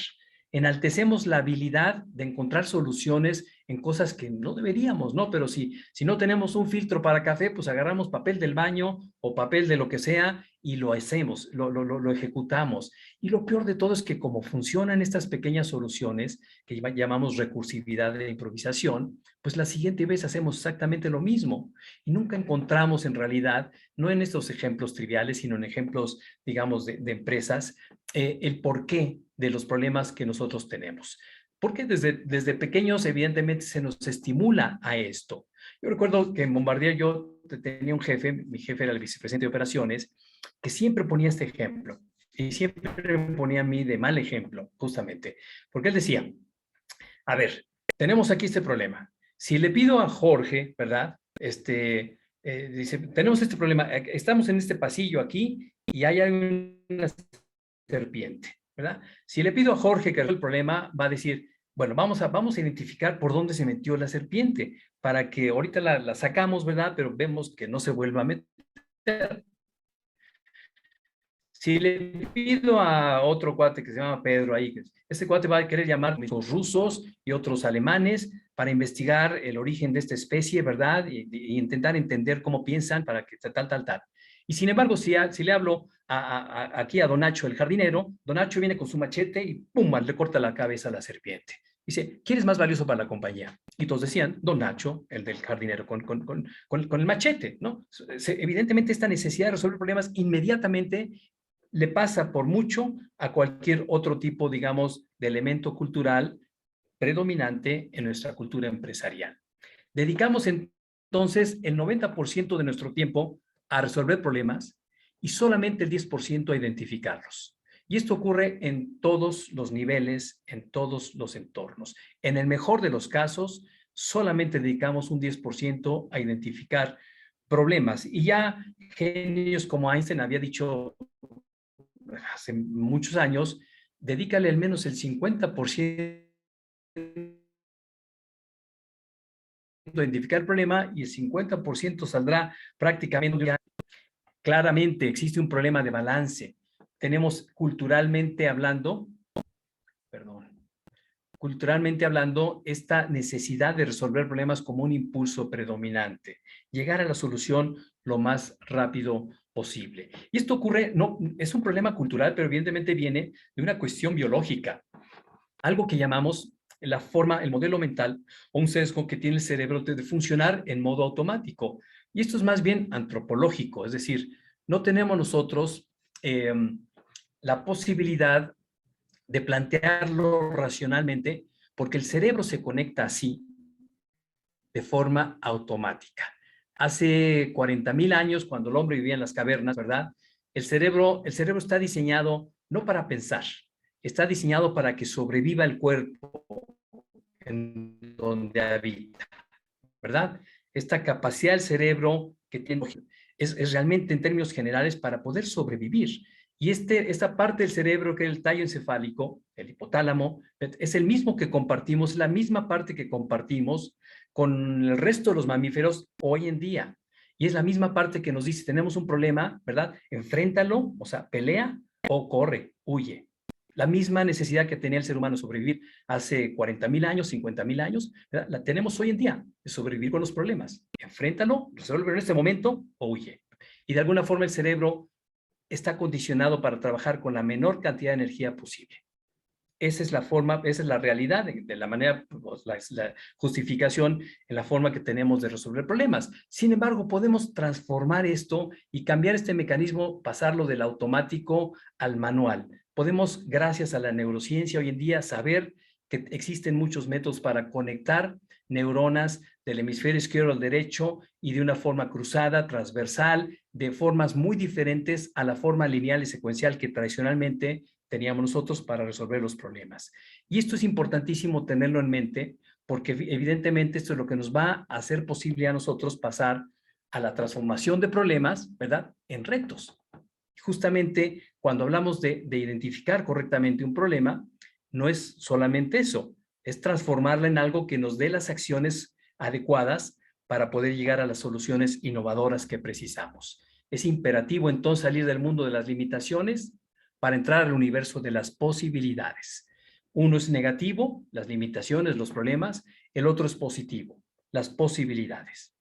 Speaker 1: Enaltecemos la habilidad de encontrar soluciones en cosas que no deberíamos, ¿no? Pero si no tenemos un filtro para café, pues agarramos papel del baño o papel de lo que sea y lo hacemos, lo ejecutamos. Y lo peor de todo es que como funcionan estas pequeñas soluciones, que llamamos recursividad e improvisación, pues la siguiente vez hacemos exactamente lo mismo. Y nunca encontramos en realidad, no en estos ejemplos triviales, sino en ejemplos, digamos, de empresas, el porqué de los problemas que nosotros tenemos. Porque desde pequeños, evidentemente, se nos estimula a esto. Yo recuerdo que en Bombardier yo tenía un jefe, mi jefe era el vicepresidente de operaciones, que siempre ponía este ejemplo. Y siempre me ponía a mí de mal ejemplo, justamente. Porque él decía, a ver, tenemos aquí este problema. Si le pido a Jorge, ¿verdad? Dice, tenemos este problema, estamos en este pasillo aquí y hay una serpiente, ¿verdad? Si le pido a Jorge que resuelva el problema, va a decir, Bueno, vamos a identificar por dónde se metió la serpiente, para que ahorita la sacamos, ¿verdad? Pero vemos que no se vuelva a meter. Si le pido a otro cuate que se llama Pedro ahí, este cuate va a querer llamar a los rusos y otros alemanes para investigar el origen de esta especie, ¿verdad? Y intentar entender cómo piensan para que tal. Y sin embargo, si le hablo aquí a Don Nacho, el jardinero, Don Nacho viene con su machete y ¡pum! Le corta la cabeza a la serpiente. Dice, ¿quién es más valioso para la compañía? Y todos decían, Don Nacho, el del jardinero, con el machete, ¿no? Evidentemente esta necesidad de resolver problemas inmediatamente le pasa por mucho a cualquier otro tipo, digamos, de elemento cultural predominante en nuestra cultura empresarial. Dedicamos entonces el 90% de nuestro tiempo a resolver problemas y solamente el 10% a identificarlos. Y esto ocurre en todos los niveles, en todos los entornos. En el mejor de los casos, solamente dedicamos un 10% a identificar problemas. Y ya genios como Einstein había dicho hace muchos años, dedícale al menos el 50% a identificar el problema y el 50% saldrá prácticamente. Claramente existe un problema de balance. Tenemos culturalmente hablando, esta necesidad de resolver problemas como un impulso predominante, llegar a la solución lo más rápido posible. Y esto ocurre, no, es un problema cultural, pero evidentemente viene de una cuestión biológica, algo que llamamos el modelo mental o un sesgo que tiene el cerebro de funcionar en modo automático. Y esto es más bien antropológico, es decir, no tenemos nosotros la posibilidad de plantearlo racionalmente, porque el cerebro se conecta así, de forma automática. Hace 40,000 años, cuando el hombre vivía en las cavernas, ¿verdad? El cerebro está diseñado no para pensar, está diseñado para que sobreviva el cuerpo en donde habita, ¿verdad? Esta capacidad del cerebro que tiene es realmente en términos generales para poder sobrevivir. Y esta parte del cerebro que es el tallo encefálico, el hipotálamo, es el mismo que compartimos, la misma parte que compartimos con el resto de los mamíferos hoy en día. Y es la misma parte que nos dice, tenemos un problema, ¿verdad? Enfréntalo, o sea, pelea o corre, huye. La misma necesidad que tenía el ser humano de sobrevivir hace 40,000 años, 50,000 años, ¿verdad? La tenemos hoy en día, de sobrevivir con los problemas. Enfréntalo, resuélvelo en este momento o huye. Y de alguna forma el cerebro está condicionado para trabajar con la menor cantidad de energía posible. Esa es la forma, esa es la realidad, de la manera, pues, la justificación en la forma que tenemos de resolver problemas. Sin embargo, podemos transformar esto y cambiar este mecanismo, pasarlo del automático al manual. Podemos, gracias a la neurociencia hoy en día, saber que existen muchos métodos para conectar neuronas del hemisferio izquierdo al derecho y de una forma cruzada, transversal, de formas muy diferentes a la forma lineal y secuencial que tradicionalmente teníamos nosotros para resolver los problemas. Y esto es importantísimo tenerlo en mente porque evidentemente esto es lo que nos va a hacer posible a nosotros pasar a la transformación de problemas, ¿verdad?, en retos. Justamente cuando hablamos de identificar correctamente un problema, no es solamente eso, es transformarla en algo que nos dé las acciones adecuadas para poder llegar a las soluciones innovadoras que precisamos. Es imperativo entonces salir del mundo de las limitaciones para entrar al universo de las posibilidades. Uno es negativo, las limitaciones, los problemas, el otro es positivo, las posibilidades.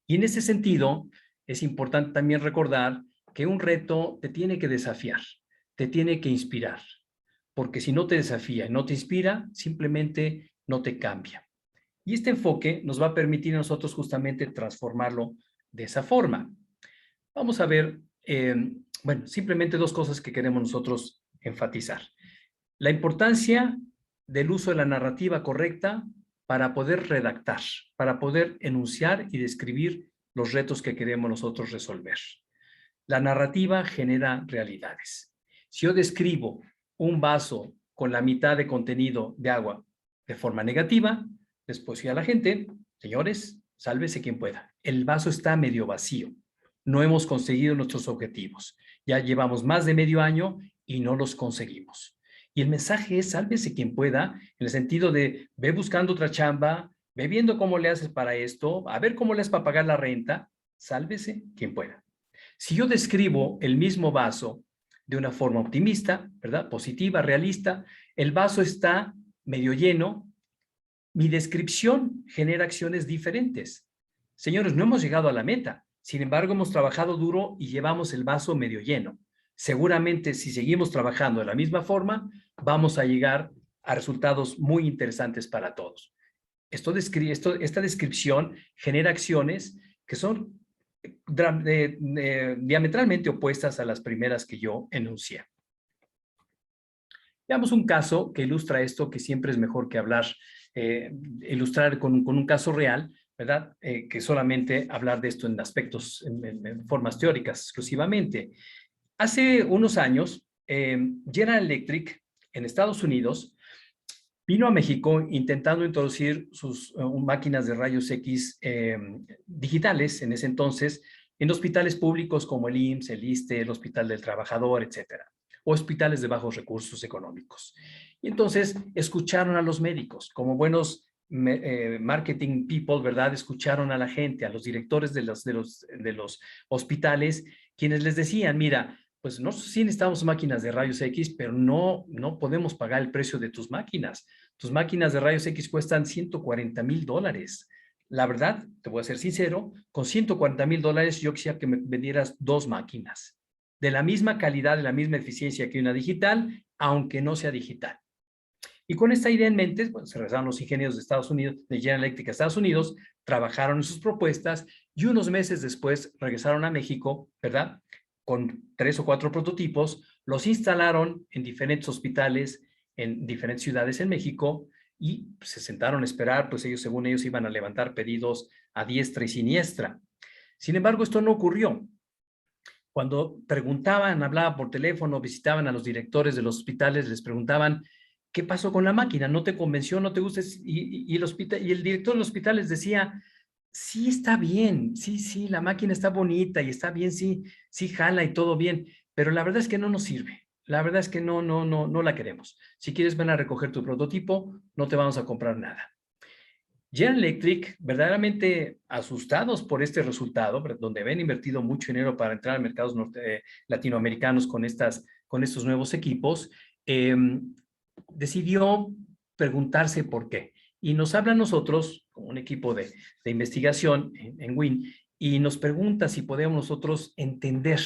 Speaker 1: Y en ese sentido, es importante también recordar que un reto te tiene que desafiar, te tiene que inspirar, porque si no te desafía y no te inspira, simplemente no te cambia. Y este enfoque nos va a permitir a nosotros justamente transformarlo de esa forma. Vamos a ver, bueno, simplemente dos cosas que queremos nosotros enfatizar. La importancia del uso de la narrativa correcta para poder redactar, para poder enunciar y describir los retos que queremos nosotros resolver. La narrativa genera realidades. Si yo describo un vaso con la mitad de contenido de agua de forma negativa, después a la gente, señores, sálvese quien pueda. El vaso está medio vacío. No hemos conseguido nuestros objetivos. Ya llevamos más de medio año y no los conseguimos. Y el mensaje es sálvese quien pueda, en el sentido de ve buscando otra chamba, ve viendo cómo le haces para esto, a ver cómo le haces para pagar la renta, sálvese quien pueda. Si yo describo el mismo vaso de una forma optimista, ¿verdad? Positiva, realista, el vaso está medio lleno, mi descripción genera acciones diferentes. Señores, no hemos llegado a la meta. Sin embargo, hemos trabajado duro y llevamos el vaso medio lleno. Seguramente, si seguimos trabajando de la misma forma, vamos a llegar a resultados muy interesantes para todos. Esta descripción genera acciones que son diametralmente opuestas a las primeras que yo enuncié. Veamos un caso que ilustra esto, que siempre es mejor que hablar, ilustrar con un caso real, ¿verdad? Que solamente hablar de esto en aspectos, en formas teóricas exclusivamente. Hace unos años, General Electric en Estados Unidos vino a México intentando introducir sus máquinas de rayos X digitales en ese entonces en hospitales públicos como el IMSS, el ISSSTE, el Hospital del Trabajador, etcétera, o hospitales de bajos recursos económicos. Y entonces escucharon a los médicos, como buenos marketing people, ¿verdad? Escucharon a la gente, a los directores de los hospitales, quienes les decían, mira, pues no, sí necesitamos máquinas de rayos X, pero no podemos pagar el precio de tus máquinas. Tus máquinas de rayos X cuestan $140,000. La verdad, te voy a ser sincero, con $140,000 yo quisiera que me vendieras 2 máquinas de la misma calidad, de la misma eficiencia que una digital, aunque no sea digital. Y con esta idea en mente, bueno, se regresaron los ingenieros de Estados Unidos, de General Electric a Estados Unidos, trabajaron en sus propuestas y unos meses después regresaron a México, ¿verdad? Con 3 o 4 prototipos, los instalaron en diferentes hospitales, en diferentes ciudades en México y se sentaron a esperar, pues ellos, según ellos, iban a levantar pedidos a diestra y siniestra. Sin embargo, esto no ocurrió. Cuando preguntaban, hablaban por teléfono, visitaban a los directores de los hospitales, les preguntaban, ¿qué pasó con la máquina? ¿No te convenció? ¿No te gusta? Y el director del hospital les decía, sí está bien, sí, la máquina está bonita y está bien, sí jala y todo bien, pero la verdad es que no nos sirve. La verdad es que no la queremos. Si quieres ven a recoger tu prototipo, no te vamos a comprar nada. General Electric, verdaderamente asustados por este resultado, donde habían invertido mucho dinero para entrar a mercados latinoamericanos con estos nuevos equipos, decidió preguntarse por qué. Y nos habla a nosotros, como un equipo de investigación en WIN, y nos pregunta si podemos nosotros entender,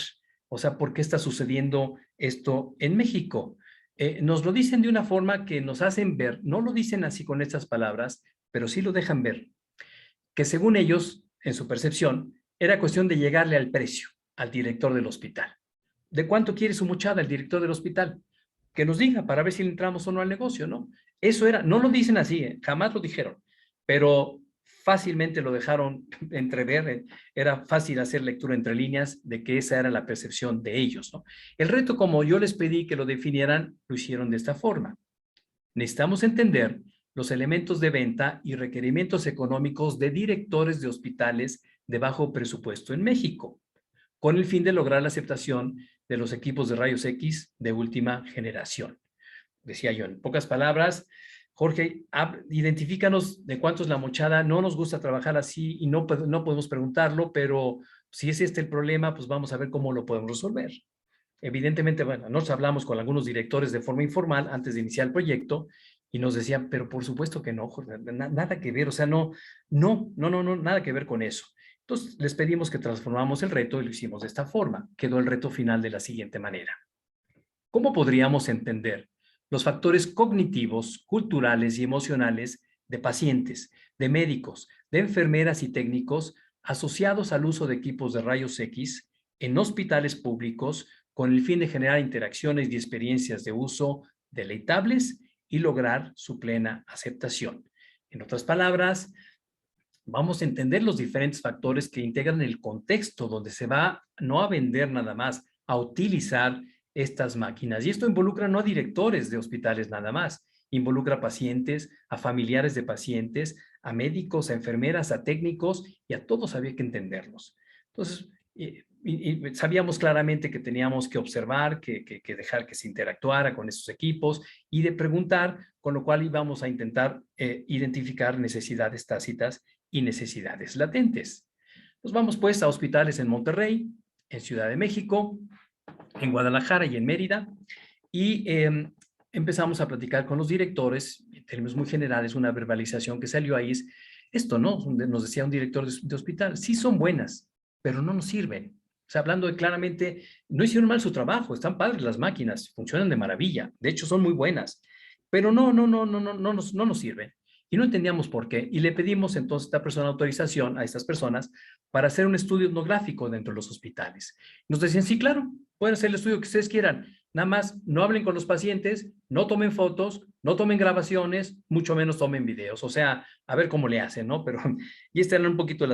Speaker 1: o sea, por qué está sucediendo esto en México. Nos lo dicen de una forma que nos hacen ver, no lo dicen así con estas palabras, pero sí lo dejan ver, que según ellos, en su percepción, era cuestión de llegarle al precio al director del hospital. ¿De cuánto quiere su muchada el director del hospital? Que nos diga para ver si le entramos o no al negocio, ¿no? Eso era, no lo dicen así, jamás lo dijeron, pero fácilmente lo dejaron entrever, era fácil hacer lectura entre líneas de que esa era la percepción de ellos, ¿no? El reto, como yo les pedí que lo definieran, lo hicieron de esta forma. Necesitamos entender los elementos de venta y requerimientos económicos de directores de hospitales de bajo presupuesto en México, con el fin de lograr la aceptación de los equipos de rayos X de última generación. Decía yo, en pocas palabras, Jorge, identifícanos de cuánto es la mochada, no nos gusta trabajar así y no podemos preguntarlo, pero si es este el problema, pues vamos a ver cómo lo podemos resolver. Evidentemente, bueno, nos hablamos con algunos directores de forma informal antes de iniciar el proyecto y nos decían, pero por supuesto que no, Jorge, nada que ver, o sea, no, nada que ver con eso. Entonces, les pedimos que transformamos el reto y lo hicimos de esta forma. Quedó el reto final de la siguiente manera. ¿Cómo podríamos entender los factores cognitivos, culturales y emocionales de pacientes, de médicos, de enfermeras y técnicos asociados al uso de equipos de rayos X en hospitales públicos con el fin de generar interacciones y experiencias de uso deleitables y lograr su plena aceptación? En otras palabras, vamos a entender los diferentes factores que integran el contexto donde se va no a vender nada más, a utilizar estas máquinas. Y esto involucra no a directores de hospitales nada más, involucra a pacientes, a familiares de pacientes, a médicos, a enfermeras, a técnicos, y a todos había que entenderlos. Entonces, y sabíamos claramente que teníamos que observar, que dejar que se interactuara con esos equipos y de preguntar, con lo cual íbamos a intentar identificar necesidades tácitas y necesidades latentes. Nos vamos pues a hospitales en Monterrey, en Ciudad de México, en Guadalajara y en Mérida, y empezamos a platicar con los directores, en términos muy generales, una verbalización que salió ahí es esto, ¿no? Nos decía un director de hospital, sí son buenas, pero no nos sirven. O sea, hablando de claramente, no hicieron mal su trabajo, están padres las máquinas, funcionan de maravilla, de hecho son muy buenas, pero no nos sirven. Y no entendíamos por qué. Y le pedimos entonces a esta persona autorización a estas personas para hacer un estudio etnográfico dentro de los hospitales. Nos decían, sí, claro, pueden hacer el estudio que ustedes quieran, nada más no hablen con los pacientes, no tomen fotos, no tomen grabaciones, mucho menos tomen videos. O sea, a ver cómo le hacen, ¿no? Pero, y estas eran un poquito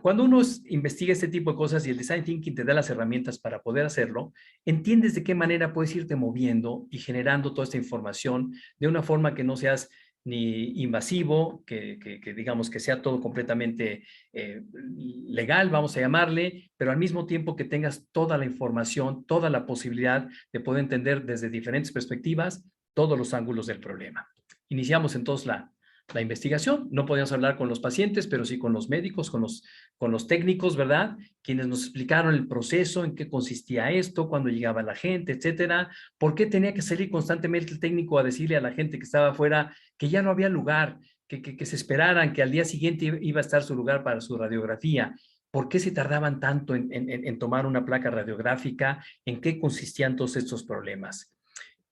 Speaker 1: cuando uno investiga este tipo de cosas y el design thinking te da las herramientas para poder hacerlo, entiendes de qué manera puedes irte moviendo y generando toda esta información de una forma que no seas ni invasivo, que digamos que sea todo completamente legal, vamos a llamarle, pero al mismo tiempo que tengas toda la información, toda la posibilidad de poder entender desde diferentes perspectivas todos los ángulos del problema. Iniciamos entonces la investigación. No podíamos hablar con los pacientes, pero sí con los médicos, con los técnicos, ¿verdad? Quienes nos explicaron el proceso, en qué consistía esto, cuándo llegaba la gente, etcétera. ¿Por qué tenía que salir constantemente el técnico a decirle a la gente que estaba afuera que ya no había lugar, que se esperaran, que al día siguiente iba a estar su lugar para su radiografía? ¿Por qué se tardaban tanto en tomar una placa radiográfica? ¿En qué consistían todos estos problemas?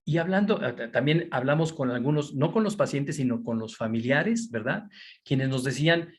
Speaker 1: Y hablando, también hablamos con algunos, no con los pacientes, sino con los familiares, ¿verdad? Quienes nos decían,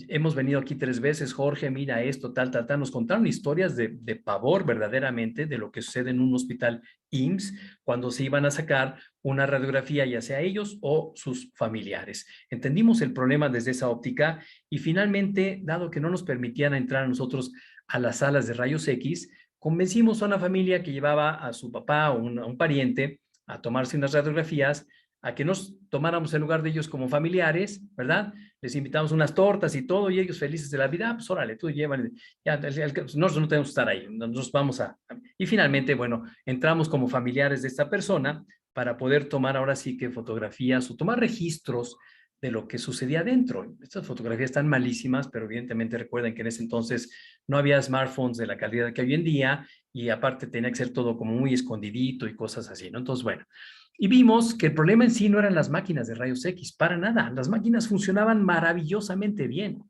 Speaker 1: hemos venido aquí 3 veces, Jorge, mira esto, tal. Nos contaron historias de pavor verdaderamente de lo que sucede en un hospital IMSS cuando se iban a sacar una radiografía, ya sea ellos o sus familiares. Entendimos el problema desde esa óptica y finalmente, dado que no nos permitían entrar a nosotros a las salas de rayos X, convencimos a una familia que llevaba a su papá o a un pariente a tomarse unas radiografías, a que nos tomáramos el lugar de ellos como familiares, ¿verdad? Les invitamos unas tortas y todo, y ellos felices de la vida, pues órale, tú llévale, ya, nosotros no tenemos que estar ahí, nosotros vamos a... Y finalmente, bueno, entramos como familiares de esta persona para poder tomar ahora sí que fotografías o tomar registros de lo que sucedía adentro. Estas fotografías están malísimas, pero evidentemente recuerden que en ese entonces no había smartphones de la calidad que hoy en día y aparte tenía que ser todo como muy escondidito y cosas así, ¿no? Entonces, bueno, y vimos que el problema en sí no eran las máquinas de rayos X, para nada. Las máquinas funcionaban maravillosamente bien.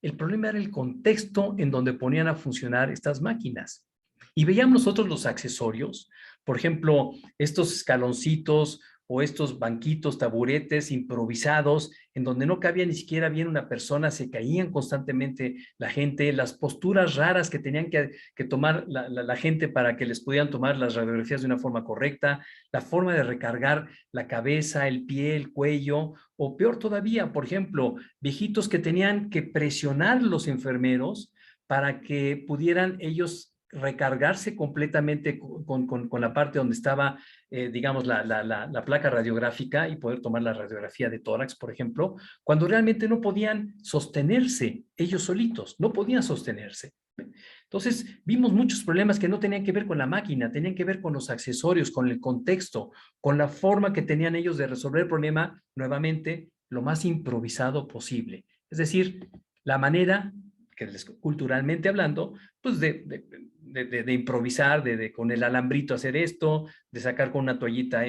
Speaker 1: El problema era el contexto en donde ponían a funcionar estas máquinas. Y veíamos nosotros los accesorios, por ejemplo, estos escaloncitos o estos banquitos, taburetes improvisados, en donde no cabía ni siquiera bien una persona, se caían constantemente la gente, las posturas raras que tenían que tomar la gente para que les pudieran tomar las radiografías de una forma correcta, la forma de recargar la cabeza, el pie, el cuello, o peor todavía, por ejemplo, viejitos que tenían que presionar los enfermeros para que pudieran ellos recargarse completamente con la parte donde estaba, digamos, la placa radiográfica y poder tomar la radiografía de tórax, por ejemplo, cuando realmente no podían sostenerse ellos solitos, no podían sostenerse. Entonces, vimos muchos problemas que no tenían que ver con la máquina, tenían que ver con los accesorios, con el contexto, con la forma que tenían ellos de resolver el problema, nuevamente, lo más improvisado posible. Es decir, la manera, culturalmente hablando, pues de improvisar, con el alambrito hacer esto, de sacar con una toallita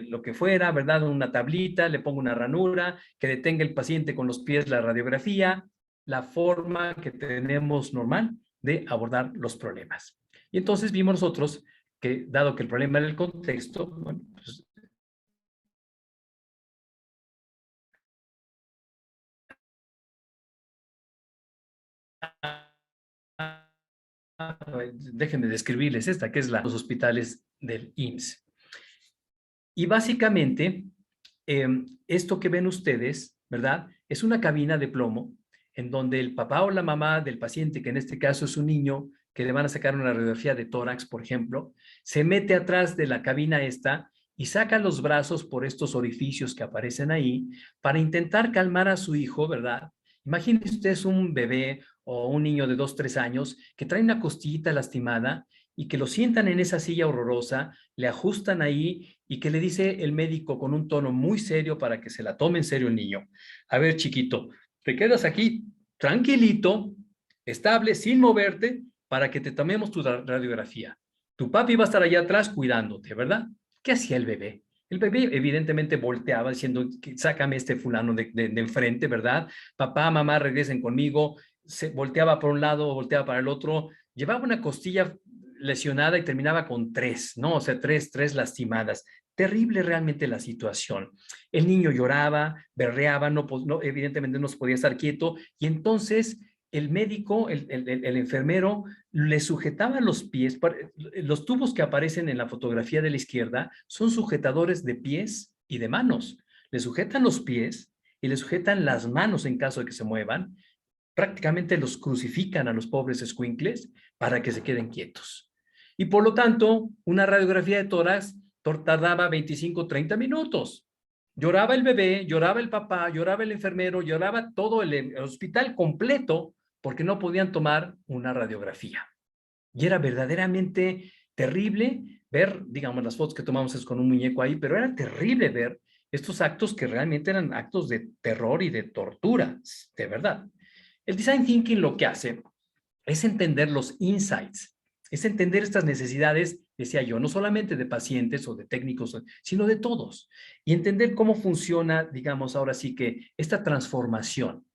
Speaker 1: lo que fuera, ¿verdad? Una tablita, le pongo una ranura, que detenga el paciente con los pies la radiografía, la forma que tenemos normal de abordar los problemas. Y entonces vimos nosotros que, dado que el problema era el contexto, bueno, pues, déjenme describirles esta, que es los hospitales del IMSS. Y básicamente, esto que ven ustedes, ¿verdad? Es una cabina de plomo en donde el papá o la mamá del paciente, que en este caso es un niño que le van a sacar una radiografía de tórax, por ejemplo, se mete atrás de la cabina esta y saca los brazos por estos orificios que aparecen ahí para intentar calmar a su hijo, ¿verdad? Imagínense ustedes un bebé o un niño de 2, 3 años que trae una costillita lastimada y que lo sientan en esa silla horrorosa, le ajustan ahí y que le dice el médico con un tono muy serio para que se la tome en serio el niño. A ver, chiquito, te quedas aquí tranquilito, estable, sin moverte, para que te tomemos tu radiografía. Tu papi va a estar allá atrás cuidándote, ¿verdad? ¿Qué hacía el bebé? El bebé evidentemente volteaba diciendo, sácame este fulano de enfrente, ¿verdad? Papá, mamá, regresen conmigo. Se volteaba por un lado, volteaba para el otro. Llevaba una costilla lesionada y terminaba con 3, ¿no? O sea, tres lastimadas. Terrible realmente la situación. El niño lloraba, berreaba, no, evidentemente no se podía estar quieto y entonces el médico, el enfermero, le sujetaba los pies. Los tubos que aparecen en la fotografía de la izquierda son sujetadores de pies y de manos. Le sujetan los pies y le sujetan las manos en caso de que se muevan. Prácticamente los crucifican a los pobres escuincles para que se queden quietos. Y por lo tanto, una radiografía de tórax tardaba 25, 30 minutos. Lloraba el bebé, lloraba el papá, lloraba el enfermero, lloraba todo el hospital completo porque no podían tomar una radiografía. Y era verdaderamente terrible ver, digamos, las fotos que tomamos es con un muñeco ahí, pero era terrible ver estos actos que realmente eran actos de terror y de tortura, de verdad. El design thinking lo que hace es entender los insights, es entender estas necesidades, decía yo, no solamente de pacientes o de técnicos, sino de todos. Y entender cómo funciona, digamos, ahora sí que esta transformación.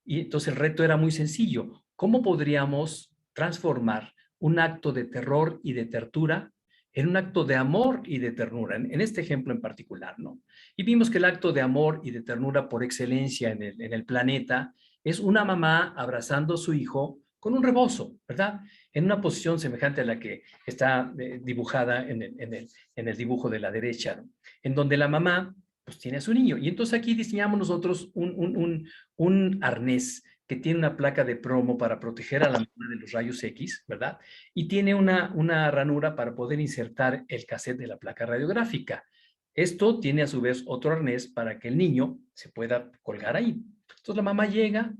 Speaker 1: Y entonces el reto era muy sencillo. ¿Cómo podríamos transformar un acto de terror y de tortura en un acto de amor y de ternura, en este ejemplo en particular, ¿no? Y vimos que el acto de amor y de ternura por excelencia en el planeta es una mamá abrazando a su hijo con un rebozo, ¿verdad? En una posición semejante a la que está dibujada en el dibujo de la derecha, ¿no? En donde la mamá pues tiene a su niño. Y entonces aquí diseñamos nosotros un arnés que tiene una placa de plomo para proteger a la mamá de los rayos X, ¿verdad? Y tiene una ranura para poder insertar el cassette de la placa radiográfica. Esto tiene a su vez otro arnés para que el niño se pueda colgar ahí. Entonces la mamá llega,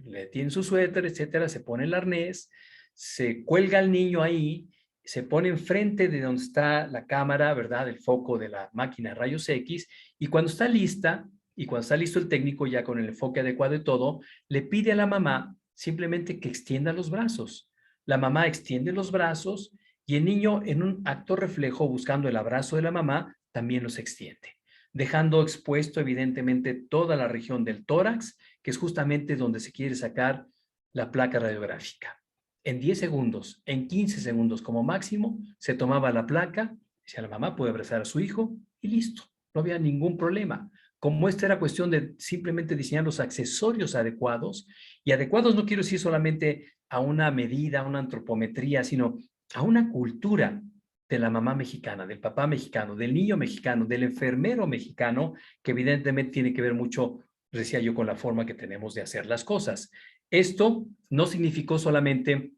Speaker 1: le tiene su suéter, etcétera, se pone el arnés, se cuelga al niño ahí, se pone enfrente de donde está la cámara, ¿verdad? El foco de la máquina de rayos X, y cuando está lista, y cuando está listo el técnico ya con el enfoque adecuado y todo, le pide a la mamá simplemente que extienda los brazos. La mamá extiende los brazos y el niño en un acto reflejo buscando el abrazo de la mamá también los extiende, dejando expuesto evidentemente toda la región del tórax, que es justamente donde se quiere sacar la placa radiográfica. En 10 segundos, en 15 segundos como máximo, se tomaba la placa, decía la mamá puede abrazar a su hijo y listo, no había ningún problema. Como esta era cuestión de simplemente diseñar los accesorios adecuados, y adecuados no quiero decir solamente a una medida, a una antropometría, sino a una cultura de la mamá mexicana, del papá mexicano, del niño mexicano, del enfermero mexicano, que evidentemente tiene que ver mucho, decía yo, con la forma que tenemos de hacer las cosas. Esto no significó solamente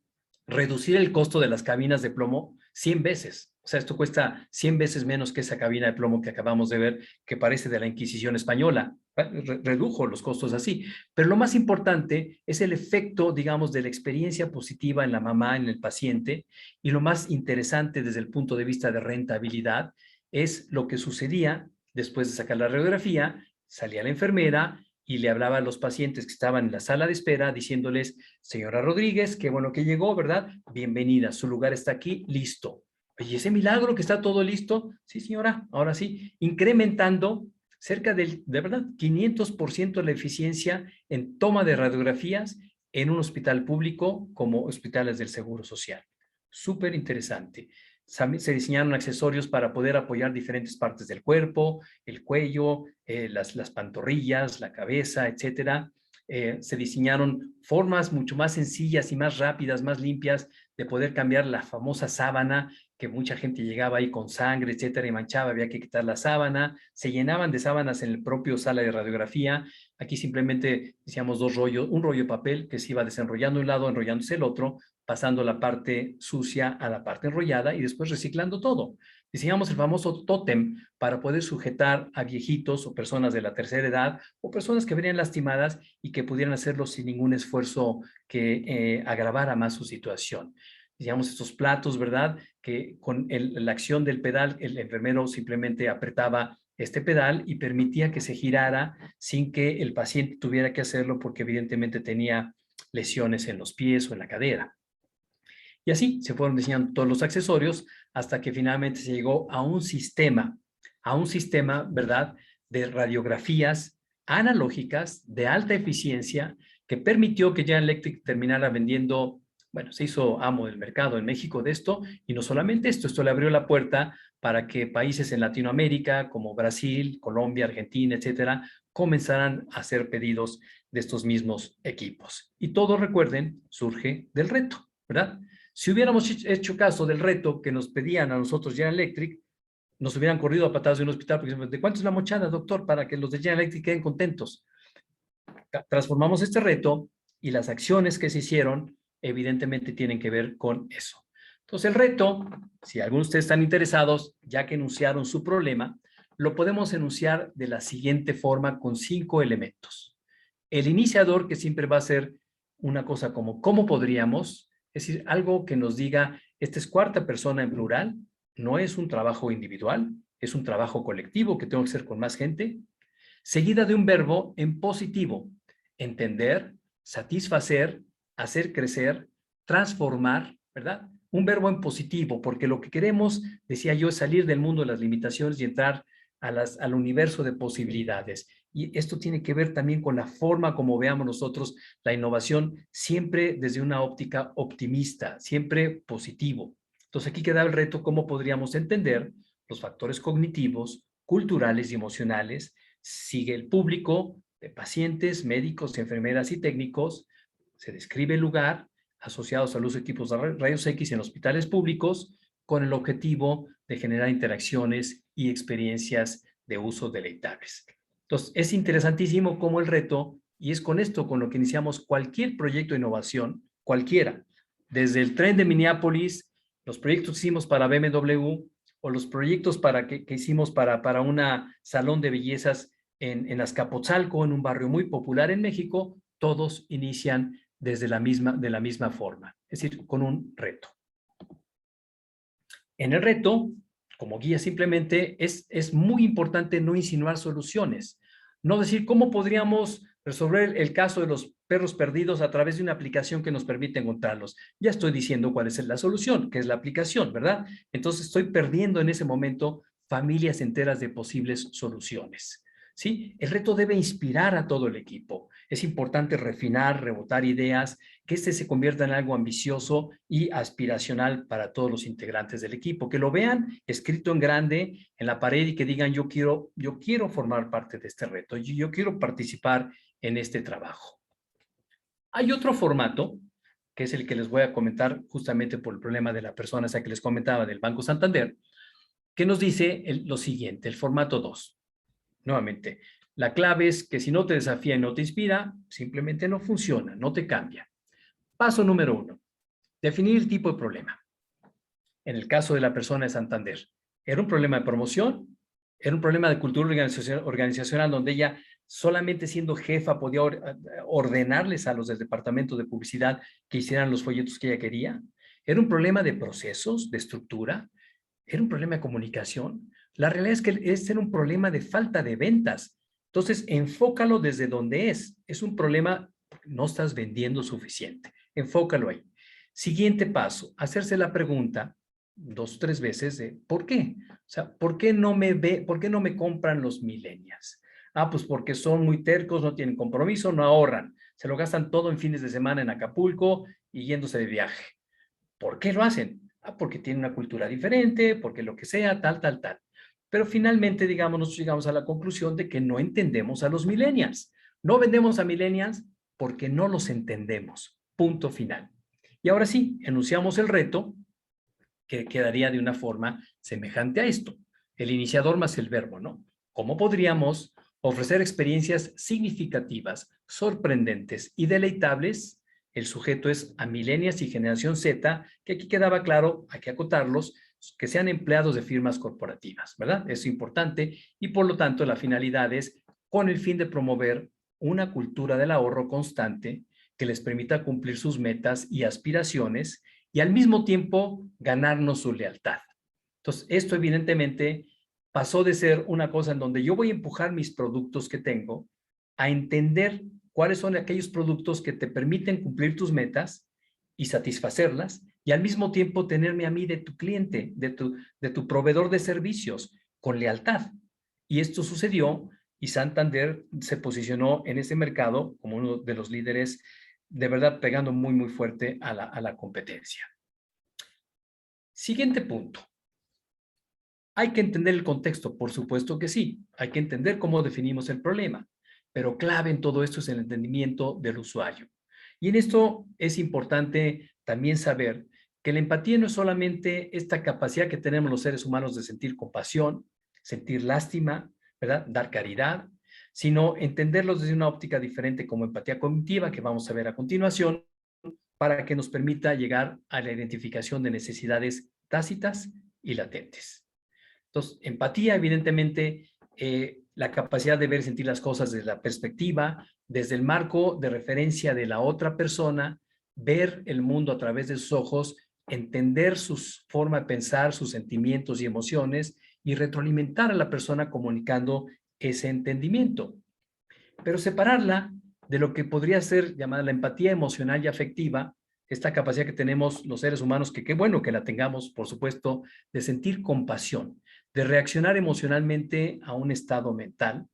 Speaker 1: reducir el costo de las cabinas de plomo 100 veces. O sea, esto cuesta 100 veces menos que esa cabina de plomo que acabamos de ver, que parece de la Inquisición española. Redujo los costos así. Pero lo más importante es el efecto, digamos, de la experiencia positiva en la mamá, en el paciente, y lo más interesante desde el punto de vista de rentabilidad es lo que sucedía después de sacar la radiografía. Salía la enfermera y le hablaba a los pacientes que estaban en la sala de espera diciéndoles, señora Rodríguez, qué bueno que llegó, ¿verdad? Bienvenida, su lugar está aquí, listo. Oye, ese milagro que está todo listo, sí señora, ahora sí, incrementando cerca de verdad, 500% la eficiencia en toma de radiografías en un hospital público como hospitales del Seguro Social. Súper interesante. Se diseñaron accesorios para poder apoyar diferentes partes del cuerpo, el cuello, las pantorrillas, la cabeza, etcétera. Se diseñaron formas mucho más sencillas y más rápidas, más limpias de poder cambiar la famosa sábana, que mucha gente llegaba ahí con sangre, etcétera, y manchaba, había que quitar la sábana, se llenaban de sábanas en el propio sala de radiografía. Aquí simplemente hacíamos dos rollos, un rollo de papel que se iba desenrollando un lado, enrollándose el otro, pasando la parte sucia a la parte enrollada y después reciclando todo. Diseñamos el famoso tótem para poder sujetar a viejitos o personas de la tercera edad o personas que venían lastimadas y que pudieran hacerlo sin ningún esfuerzo que agravara más su situación. Diseñamos estos platos, ¿verdad? Que con la acción del pedal, el enfermero simplemente apretaba este pedal y permitía que se girara sin que el paciente tuviera que hacerlo porque evidentemente tenía lesiones en los pies o en la cadera. Y así se fueron diseñando todos los accesorios hasta que finalmente se llegó a un sistema, ¿verdad?, de radiografías analógicas de alta eficiencia que permitió que General Electric terminara vendiendo, bueno, se hizo amo del mercado en México de esto, y no solamente esto le abrió la puerta para que países en Latinoamérica como Brasil, Colombia, Argentina, etcétera, comenzaran a hacer pedidos de estos mismos equipos. Y todo, recuerden, surge del reto, ¿verdad? Si hubiéramos hecho caso del reto que nos pedían a nosotros General Electric, nos hubieran corrido a patadas de un hospital porque ¿de cuánto es la mochada, doctor? Para que los de General Electric queden contentos. Transformamos este reto y las acciones que se hicieron evidentemente tienen que ver con eso. Entonces el reto, si algunos de ustedes están interesados, ya que enunciaron su problema, lo podemos enunciar de la siguiente forma con 5 elementos. El iniciador, que siempre va a ser una cosa como ¿cómo podríamos? Es decir, algo que nos diga, esta es cuarta persona en plural, no es un trabajo individual, es un trabajo colectivo que tengo que hacer con más gente, seguida de un verbo en positivo, entender, satisfacer, hacer crecer, transformar, ¿verdad? Un verbo en positivo, porque lo que queremos, decía yo, es salir del mundo de las limitaciones y entrar al universo de posibilidades. Y esto tiene que ver también con la forma como veamos nosotros la innovación, siempre desde una óptica optimista, siempre positivo. Entonces aquí queda el reto, cómo podríamos entender los factores cognitivos, culturales y emocionales. Sigue el público de pacientes, médicos, enfermeras y técnicos. Se describe el lugar asociados al uso de equipos de rayos X en hospitales públicos con el objetivo de generar interacciones y experiencias de uso deleitables. Entonces, es interesantísimo cómo el reto, y es con esto con lo que iniciamos cualquier proyecto de innovación, cualquiera, desde el tren de Minneapolis, los proyectos que hicimos para BMW o los proyectos que hicimos para una salón de bellezas en Azcapotzalco, en un barrio muy popular en México, todos inician de la misma forma, es decir, con un reto. En el reto, como guía simplemente, es muy importante no insinuar soluciones, no decir cómo podríamos resolver el caso de los perros perdidos a través de una aplicación que nos permite encontrarlos. Ya estoy diciendo cuál es la solución, que es la aplicación, ¿verdad? Entonces estoy perdiendo en ese momento familias enteras de posibles soluciones. ¿Sí? El reto debe inspirar a todo el equipo. Es importante refinar, rebotar ideas, que este se convierta en algo ambicioso y aspiracional para todos los integrantes del equipo, que lo vean escrito en grande en la pared y que digan yo quiero formar parte de este reto, yo quiero participar en este trabajo. Hay otro formato, que es el que les voy a comentar justamente por el problema de la persona esa que les comentaba del Banco Santander, que nos dice lo siguiente, el formato 2. Nuevamente, la clave es que si no te desafía y no te inspira, simplemente no funciona, no te cambia. Paso número 1, definir el tipo de problema. En el caso de la persona de Santander, ¿era un problema de promoción? ¿Era un problema de cultura organizacional donde ella solamente siendo jefa podía ordenarles a los del departamento de publicidad que hicieran los folletos que ella quería? ¿Era un problema de procesos, de estructura? ¿Era un problema de comunicación? La realidad es que este era un problema de falta de ventas. Entonces, enfócalo desde donde es. Es un problema, no estás vendiendo suficiente. Enfócalo ahí. Siguiente paso, hacerse la pregunta 2 o 3 veces de ¿por qué? O sea, ¿por qué no me compran los millennials? Ah, pues porque son muy tercos, no tienen compromiso, no ahorran. Se lo gastan todo en fines de semana en Acapulco y yéndose de viaje. ¿Por qué lo hacen? Ah, porque tienen una cultura diferente, porque lo que sea, tal. Pero finalmente, digamos, nosotros llegamos a la conclusión de que no entendemos a los millennials. No vendemos a millennials porque no los entendemos. Punto final. Y ahora sí, enunciamos el reto que quedaría de una forma semejante a esto. El iniciador más el verbo, ¿no? ¿Cómo podríamos ofrecer experiencias significativas, sorprendentes y deleitables? El sujeto es a millennials y generación Z, que aquí quedaba claro, hay que acotarlos, que sean empleados de firmas corporativas, ¿verdad? Es importante y por lo tanto la finalidad es con el fin de promover una cultura del ahorro constante que les permita cumplir sus metas y aspiraciones y al mismo tiempo ganarnos su lealtad. Entonces, esto evidentemente pasó de ser una cosa en donde yo voy a empujar mis productos que tengo a entender cuáles son aquellos productos que te permiten cumplir tus metas y satisfacerlas y al mismo tiempo tenerme a mí de tu cliente, de tu proveedor de servicios con lealtad. Y esto sucedió y Santander se posicionó en ese mercado como uno de los líderes, de verdad pegando muy, muy fuerte a la competencia. Siguiente punto. Hay que entender el contexto, por supuesto que sí. Hay que entender cómo definimos el problema, pero clave en todo esto es el entendimiento del usuario. Y en esto es importante también saber que la empatía no es solamente esta capacidad que tenemos los seres humanos de sentir compasión, sentir lástima, ¿verdad? Dar caridad, sino entenderlos desde una óptica diferente como empatía cognitiva, que vamos a ver a continuación, para que nos permita llegar a la identificación de necesidades tácitas y latentes. Entonces, empatía, evidentemente, la capacidad de ver y sentir las cosas desde la perspectiva, desde el marco de referencia de la otra persona, ver el mundo a través de sus ojos, entender su forma de pensar, sus sentimientos y emociones y retroalimentar a la persona comunicando ese entendimiento. Pero separarla de lo que podría ser llamada la empatía emocional y afectiva, esta capacidad que tenemos los seres humanos, que qué bueno que la tengamos, por supuesto, de sentir compasión, de reaccionar emocionalmente a un estado mental,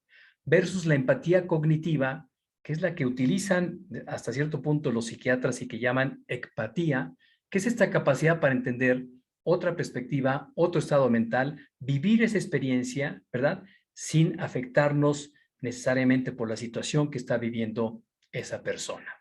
Speaker 1: versus la empatía cognitiva, que es la que utilizan hasta cierto punto los psiquiatras y que llaman ecpatía, que es esta capacidad para entender otra perspectiva, otro estado mental, vivir esa experiencia, ¿verdad? Sin afectarnos necesariamente por la situación que está viviendo esa persona.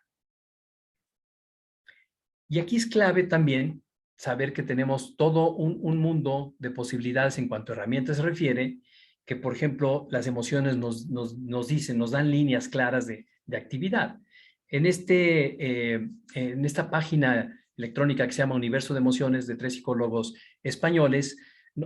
Speaker 1: Y aquí es clave también saber que tenemos todo un mundo de posibilidades en cuanto a herramientas se refiere, que por ejemplo las emociones nos dicen, nos dan líneas claras de actividad. En esta página electrónica que se llama Universo de Emociones de 3 psicólogos españoles,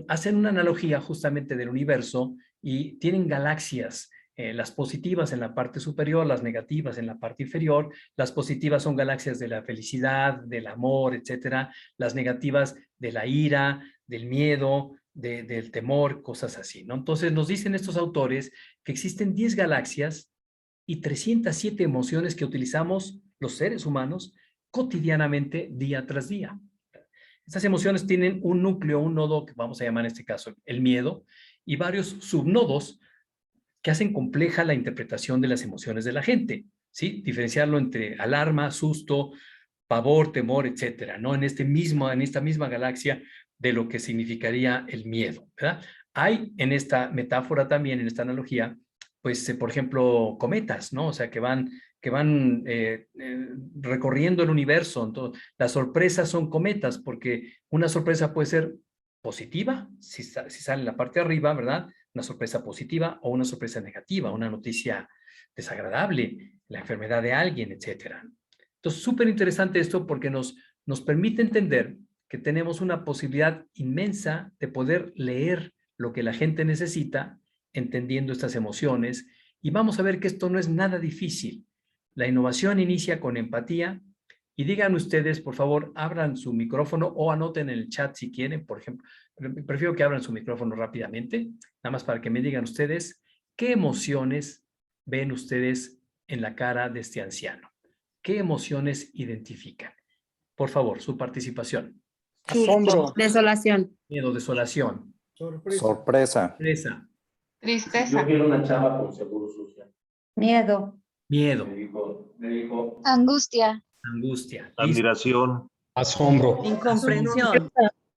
Speaker 1: hacen una analogía justamente del universo y tienen galaxias, las positivas en la parte superior, las negativas en la parte inferior. Las positivas son galaxias de la felicidad, del amor, etcétera. Las negativas de la ira, del miedo, del temor, cosas así, ¿no? Entonces nos dicen estos autores que existen 10 galaxias y 307 emociones que utilizamos los seres humanos cotidianamente, día tras día. Estas emociones tienen un núcleo, un nodo que vamos a llamar en este caso el miedo, y varios subnodos que hacen compleja la interpretación de las emociones de la gente, ¿sí? Diferenciarlo entre alarma, susto, pavor, temor, etcétera, ¿no? En esta misma galaxia de lo que significaría el miedo, ¿verdad? Hay en esta metáfora también, en esta analogía, pues, por ejemplo, cometas, ¿no? O sea, que van recorriendo el universo. Entonces, las sorpresas son cometas, porque una sorpresa puede ser positiva, si sale en la parte de arriba, ¿verdad? Una sorpresa positiva o una sorpresa negativa, una noticia desagradable, la enfermedad de alguien, etcétera. Entonces, súper interesante esto porque nos permite entender que tenemos una posibilidad inmensa de poder leer lo que la gente necesita, entendiendo estas emociones, y vamos a ver que esto no es nada difícil. La innovación inicia con empatía, y digan ustedes, por favor, abran su micrófono o anoten en el chat si quieren, por ejemplo. Prefiero que abran su micrófono rápidamente, nada más para que me digan ustedes qué emociones ven ustedes en la cara de este anciano. ¿Qué emociones identifican? Por favor, su participación.
Speaker 3: Asombro.
Speaker 4: Desolación.
Speaker 1: Miedo, desolación.
Speaker 3: Sorpresa.
Speaker 1: Tristeza.
Speaker 5: Tristeza.
Speaker 1: Yo quiero una chava con seguro social.
Speaker 4: Miedo.
Speaker 1: Miedo.
Speaker 6: Me dijo
Speaker 7: Angustia.
Speaker 1: Angustia.
Speaker 6: admiración,
Speaker 3: Asombro.
Speaker 2: Incomprensión.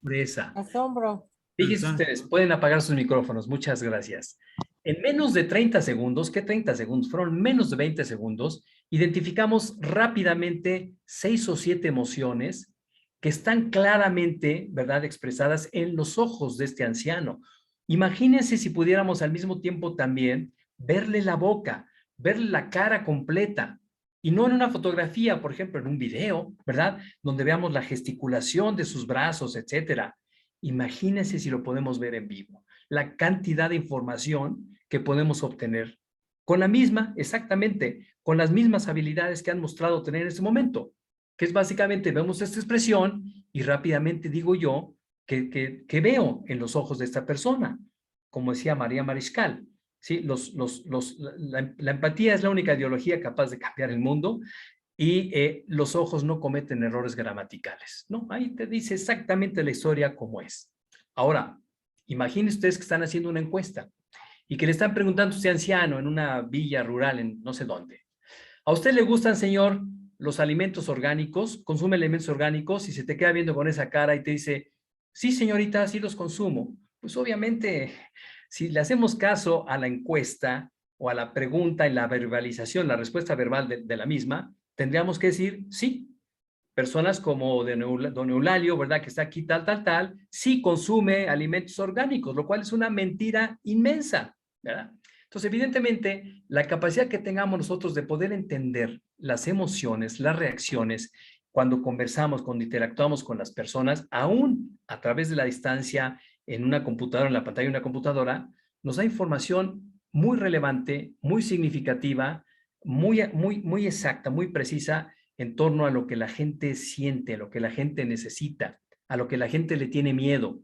Speaker 1: Sorpresa.
Speaker 8: Asombro.
Speaker 1: Fíjense ustedes, pueden apagar sus micrófonos. Muchas gracias. En menos de 30 segundos, ¿qué 30 segundos? Fueron menos de 20 segundos, identificamos rápidamente 6 o 7 emociones que están claramente, ¿verdad?, expresadas en los ojos de este anciano. Imagínense si pudiéramos al mismo tiempo también verle la boca, verle la cara completa, y no en una fotografía, por ejemplo, en un video, ¿verdad?, donde veamos la gesticulación de sus brazos, etcétera. Imagínense si lo podemos ver en vivo. La cantidad de información que podemos obtener con la misma, exactamente, con las mismas habilidades que han mostrado tener en este momento, que es básicamente, vemos esta expresión y rápidamente digo yo que veo en los ojos de esta persona, como decía María Mariscal. ¿Sí? La empatía es la única ideología capaz de cambiar el mundo y los ojos no cometen errores gramaticales, ¿no? Ahí te dice exactamente la historia como es. Ahora, imaginen ustedes que están haciendo una encuesta y que le están preguntando a usted anciano en una villa rural en no sé dónde. ¿A usted le gustan, señor, los alimentos orgánicos? ¿Consume alimentos orgánicos? Y se te queda viendo con esa cara y te dice, sí, señorita, sí los consumo. Pues obviamente, si le hacemos caso a la encuesta o a la pregunta y la verbalización, la respuesta verbal de la misma, tendríamos que decir, sí, personas como don Eulalio, ¿verdad? Que está aquí tal, sí consume alimentos orgánicos, lo cual es una mentira inmensa, ¿verdad? Entonces, evidentemente, la capacidad que tengamos nosotros de poder entender las emociones, las reacciones, cuando conversamos, cuando interactuamos con las personas, aún a través de la distancia en una computadora, en la pantalla de una computadora, nos da información muy relevante, muy significativa, muy exacta, muy precisa en torno a lo que la gente siente, a lo que la gente necesita, a lo que la gente le tiene miedo.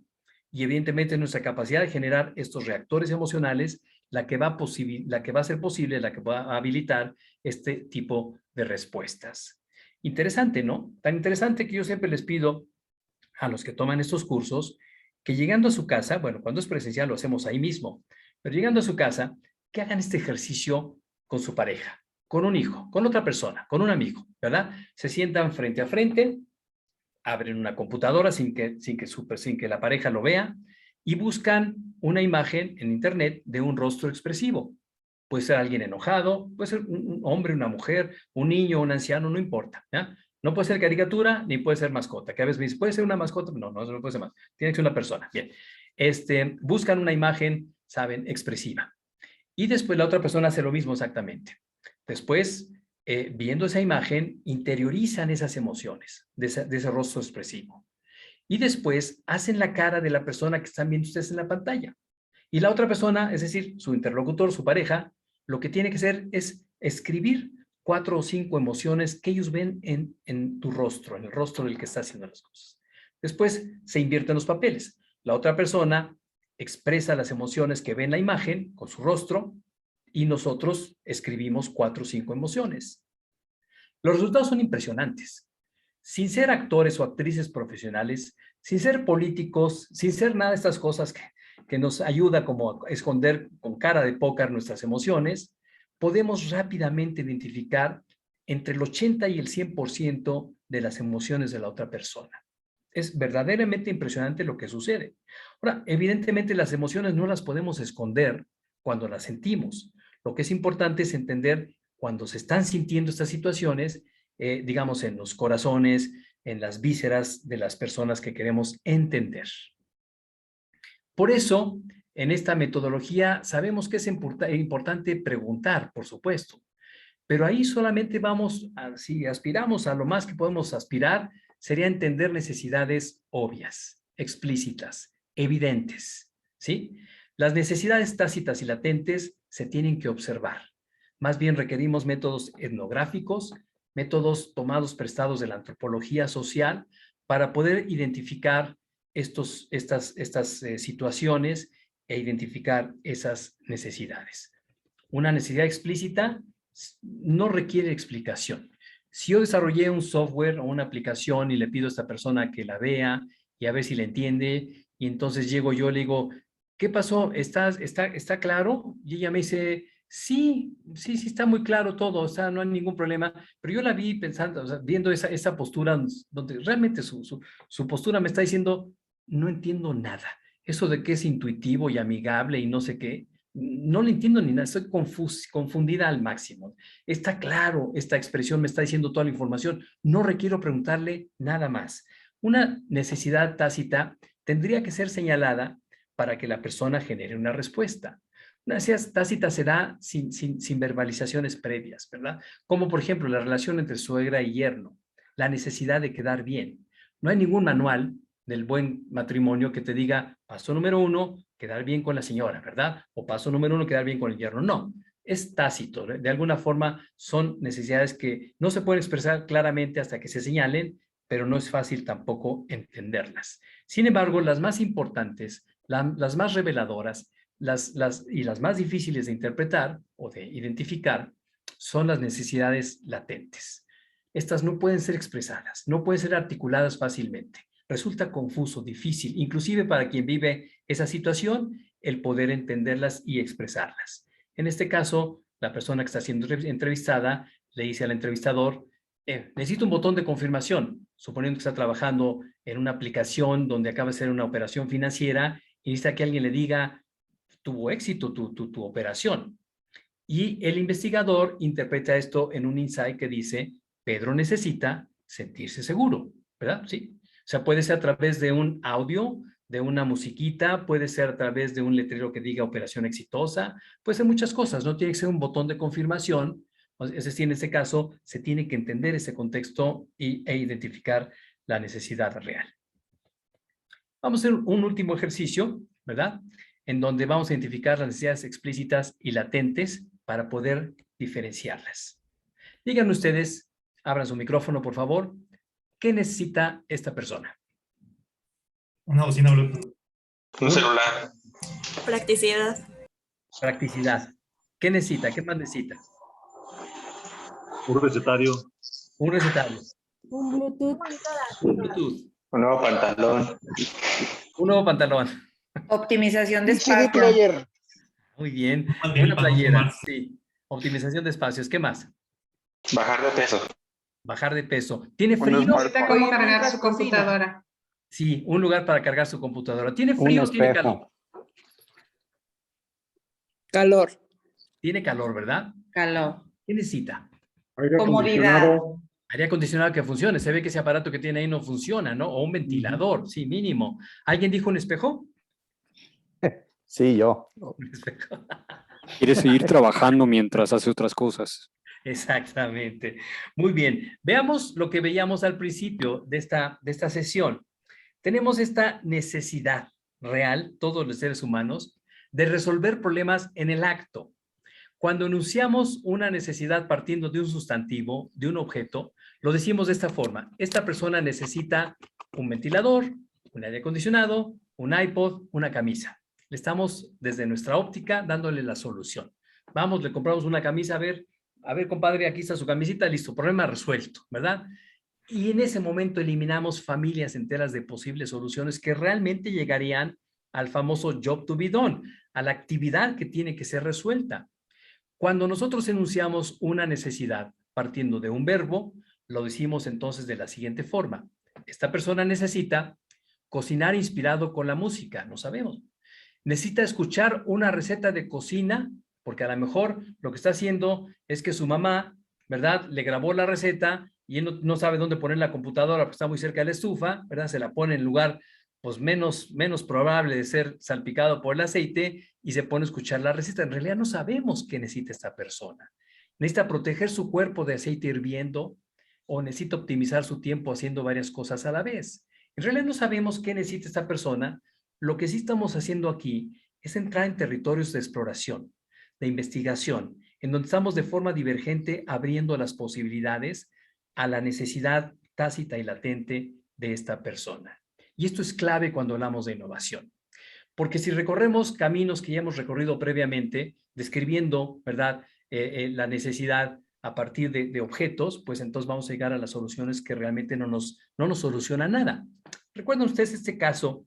Speaker 1: Y evidentemente nuestra capacidad de generar estos reactores emocionales la que va a ser posible, la que va a habilitar este tipo de respuestas. Interesante, ¿no? Tan interesante que yo siempre les pido a los que toman estos cursos que llegando a su casa, bueno, cuando es presencial lo hacemos ahí mismo, pero llegando a su casa, que hagan este ejercicio con su pareja, con un hijo, con otra persona, con un amigo, ¿verdad? Se sientan frente a frente, abren una computadora sin que la pareja lo vea y buscan una imagen en internet de un rostro expresivo. Puede ser alguien enojado, puede ser un hombre, una mujer, un niño, un anciano, no importa, ¿ya? No puede ser caricatura ni puede ser mascota. Que a veces me dice, ¿puede ser una mascota? No, no puede ser más. Tiene que ser una persona. Bien. Buscan una imagen, ¿saben? Expresiva. Y después la otra persona hace lo mismo exactamente. Después, viendo esa imagen, interiorizan esas emociones de ese rostro expresivo. Y después hacen la cara de la persona que están viendo ustedes en la pantalla. Y la otra persona, es decir, su interlocutor, su pareja, lo que tiene que hacer es escribir 4 o 5 emociones que ellos ven en tu rostro, en el rostro del que está haciendo las cosas. Después se invierten los papeles. La otra persona expresa las emociones que ve en la imagen con su rostro y nosotros escribimos 4 o 5 emociones. Los resultados son impresionantes. Sin ser actores o actrices profesionales, sin ser políticos, sin ser nada de estas cosas que nos ayuda como a esconder con cara de póker nuestras emociones, podemos rápidamente identificar entre el 80 y el 100% de las emociones de la otra persona. Es verdaderamente impresionante lo que sucede. Ahora, evidentemente las emociones no las podemos esconder cuando las sentimos. Lo que es importante es entender cuando se están sintiendo estas situaciones, digamos, en los corazones, en las vísceras de las personas que queremos entender. Por eso, en esta metodología sabemos que es importante preguntar, por supuesto, pero ahí solamente vamos, si aspiramos a lo más que podemos aspirar, sería entender necesidades obvias, explícitas, evidentes, ¿sí? Las necesidades tácitas y latentes se tienen que observar. Más bien requerimos métodos etnográficos, métodos tomados prestados de la antropología social para poder identificar estas situaciones e identificar esas necesidades. Una necesidad explícita no requiere explicación. Si yo desarrollé un software o una aplicación y le pido a esta persona que la vea y a ver si la entiende, y entonces llego yo y le digo, ¿qué pasó? ¿Está claro? Y ella me dice, sí, está muy claro todo, o sea, no hay ningún problema, pero yo la vi pensando, o sea, viendo esa postura donde realmente su postura me está diciendo, no entiendo nada. Eso de que es intuitivo y amigable y no sé qué, no le entiendo ni nada, estoy confundida al máximo. Está claro, esta expresión me está diciendo toda la información, no requiero preguntarle nada más. Una necesidad tácita tendría que ser señalada para que la persona genere una respuesta. Una necesidad tácita se da sin verbalizaciones previas, ¿verdad? Como por ejemplo la relación entre suegra y yerno, la necesidad de quedar bien. No hay ningún manual del buen matrimonio que te diga, paso número 1, quedar bien con la señora, ¿verdad? O paso número 1, quedar bien con el yerno. No, es tácito. De alguna forma son necesidades que no se pueden expresar claramente hasta que se señalen, pero no es fácil tampoco entenderlas. Sin embargo, las más importantes, las más reveladoras, las más difíciles de interpretar o de identificar son las necesidades latentes. Estas no pueden ser expresadas, no pueden ser articuladas fácilmente. Resulta confuso, difícil, inclusive para quien vive esa situación, el poder entenderlas y expresarlas. En este caso, la persona que está siendo entrevistada le dice al entrevistador, necesito un botón de confirmación, suponiendo que está trabajando en una aplicación donde acaba de ser una operación financiera y necesita que alguien le diga, tuvo éxito tu operación. Y el investigador interpreta esto en un insight que dice, Pedro necesita sentirse seguro, ¿verdad? Sí. O sea, puede ser a través de un audio, de una musiquita, puede ser a través de un letrero que diga operación exitosa, puede ser muchas cosas, no tiene que ser un botón de confirmación. Es decir, en este caso, se tiene que entender ese contexto e identificar la necesidad real. Vamos a hacer un último ejercicio, ¿verdad? En donde vamos a identificar las necesidades explícitas y latentes para poder diferenciarlas. Díganme ustedes, abran su micrófono, por favor. ¿Qué necesita esta persona?
Speaker 5: Una bocina Bluetooth.
Speaker 6: Un celular.
Speaker 2: Practicidad.
Speaker 1: Practicidad. ¿Qué necesita? ¿Qué más necesita?
Speaker 6: Un recetario.
Speaker 1: Un recetario.
Speaker 4: Un Bluetooth.
Speaker 1: Un Bluetooth.
Speaker 6: Un nuevo pantalón.
Speaker 1: Un nuevo pantalón.
Speaker 4: Optimización de
Speaker 3: Un CD
Speaker 4: espacio.
Speaker 3: player.
Speaker 1: Muy bien.
Speaker 5: Material
Speaker 1: Una
Speaker 5: para no
Speaker 1: playera.
Speaker 5: fumar.
Speaker 1: Sí. Optimización de espacios. ¿Qué más?
Speaker 6: Bajar de peso.
Speaker 1: Bajar de peso. ¿Tiene
Speaker 3: Un
Speaker 1: frío?
Speaker 3: smartphone.
Speaker 7: ¿Cómo cargar su computadora?
Speaker 1: Sí, un lugar para cargar su computadora. ¿Tiene
Speaker 3: Un
Speaker 1: frío o tiene calor?
Speaker 3: espejo.
Speaker 7: Calor.
Speaker 1: Tiene calor, ¿verdad?
Speaker 7: Calor.
Speaker 1: ¿Qué necesita?
Speaker 3: Aire
Speaker 7: Comodidad.
Speaker 3: acondicionado.
Speaker 1: Aire acondicionado que funcione. Se ve que ese aparato que tiene ahí no funciona, ¿no? O un ventilador, sí, mínimo. ¿Alguien dijo un espejo?
Speaker 3: Sí, yo.
Speaker 1: Un espejo.
Speaker 8: Quiere seguir trabajando mientras hace otras cosas.
Speaker 1: Exactamente. Muy bien. Veamos lo que veíamos al principio de esta sesión. Tenemos esta necesidad real, todos los seres humanos, de resolver problemas en el acto. Cuando enunciamos una necesidad partiendo de un sustantivo, de un objeto, lo decimos de esta forma. Esta persona necesita un ventilador, un aire acondicionado, un iPod, una camisa. Le estamos, desde nuestra óptica, dándole la solución. Vamos, le compramos una camisa, a ver, compadre, aquí está su camisita, listo, problema resuelto, ¿verdad? Y en ese momento eliminamos familias enteras de posibles soluciones que realmente llegarían al famoso job to be done, a la actividad que tiene que ser resuelta. Cuando nosotros enunciamos una necesidad partiendo de un verbo, lo decimos entonces de la siguiente forma. Esta persona necesita cocinar inspirado con la música, no sabemos. Necesita escuchar una receta de cocina, porque a lo mejor lo que está haciendo es que su mamá, ¿verdad?, le grabó la receta y él no sabe dónde poner la computadora porque está muy cerca de la estufa, ¿verdad? Se la pone en lugar pues menos probable de ser salpicado por el aceite y se pone a escuchar la receta. En realidad no sabemos qué necesita esta persona. Necesita proteger su cuerpo de aceite hirviendo o necesita optimizar su tiempo haciendo varias cosas a la vez. En realidad no sabemos qué necesita esta persona. Lo que sí estamos haciendo aquí es entrar en territorios de exploración, de investigación, en donde estamos de forma divergente abriendo las posibilidades a la necesidad tácita y latente de esta persona. Y esto es clave cuando hablamos de innovación. Porque si recorremos caminos que ya hemos recorrido previamente, describiendo, ¿verdad?, la necesidad a partir de objetos, pues entonces vamos a llegar a las soluciones que realmente no nos solucionan nada. ¿Recuerdan ustedes este caso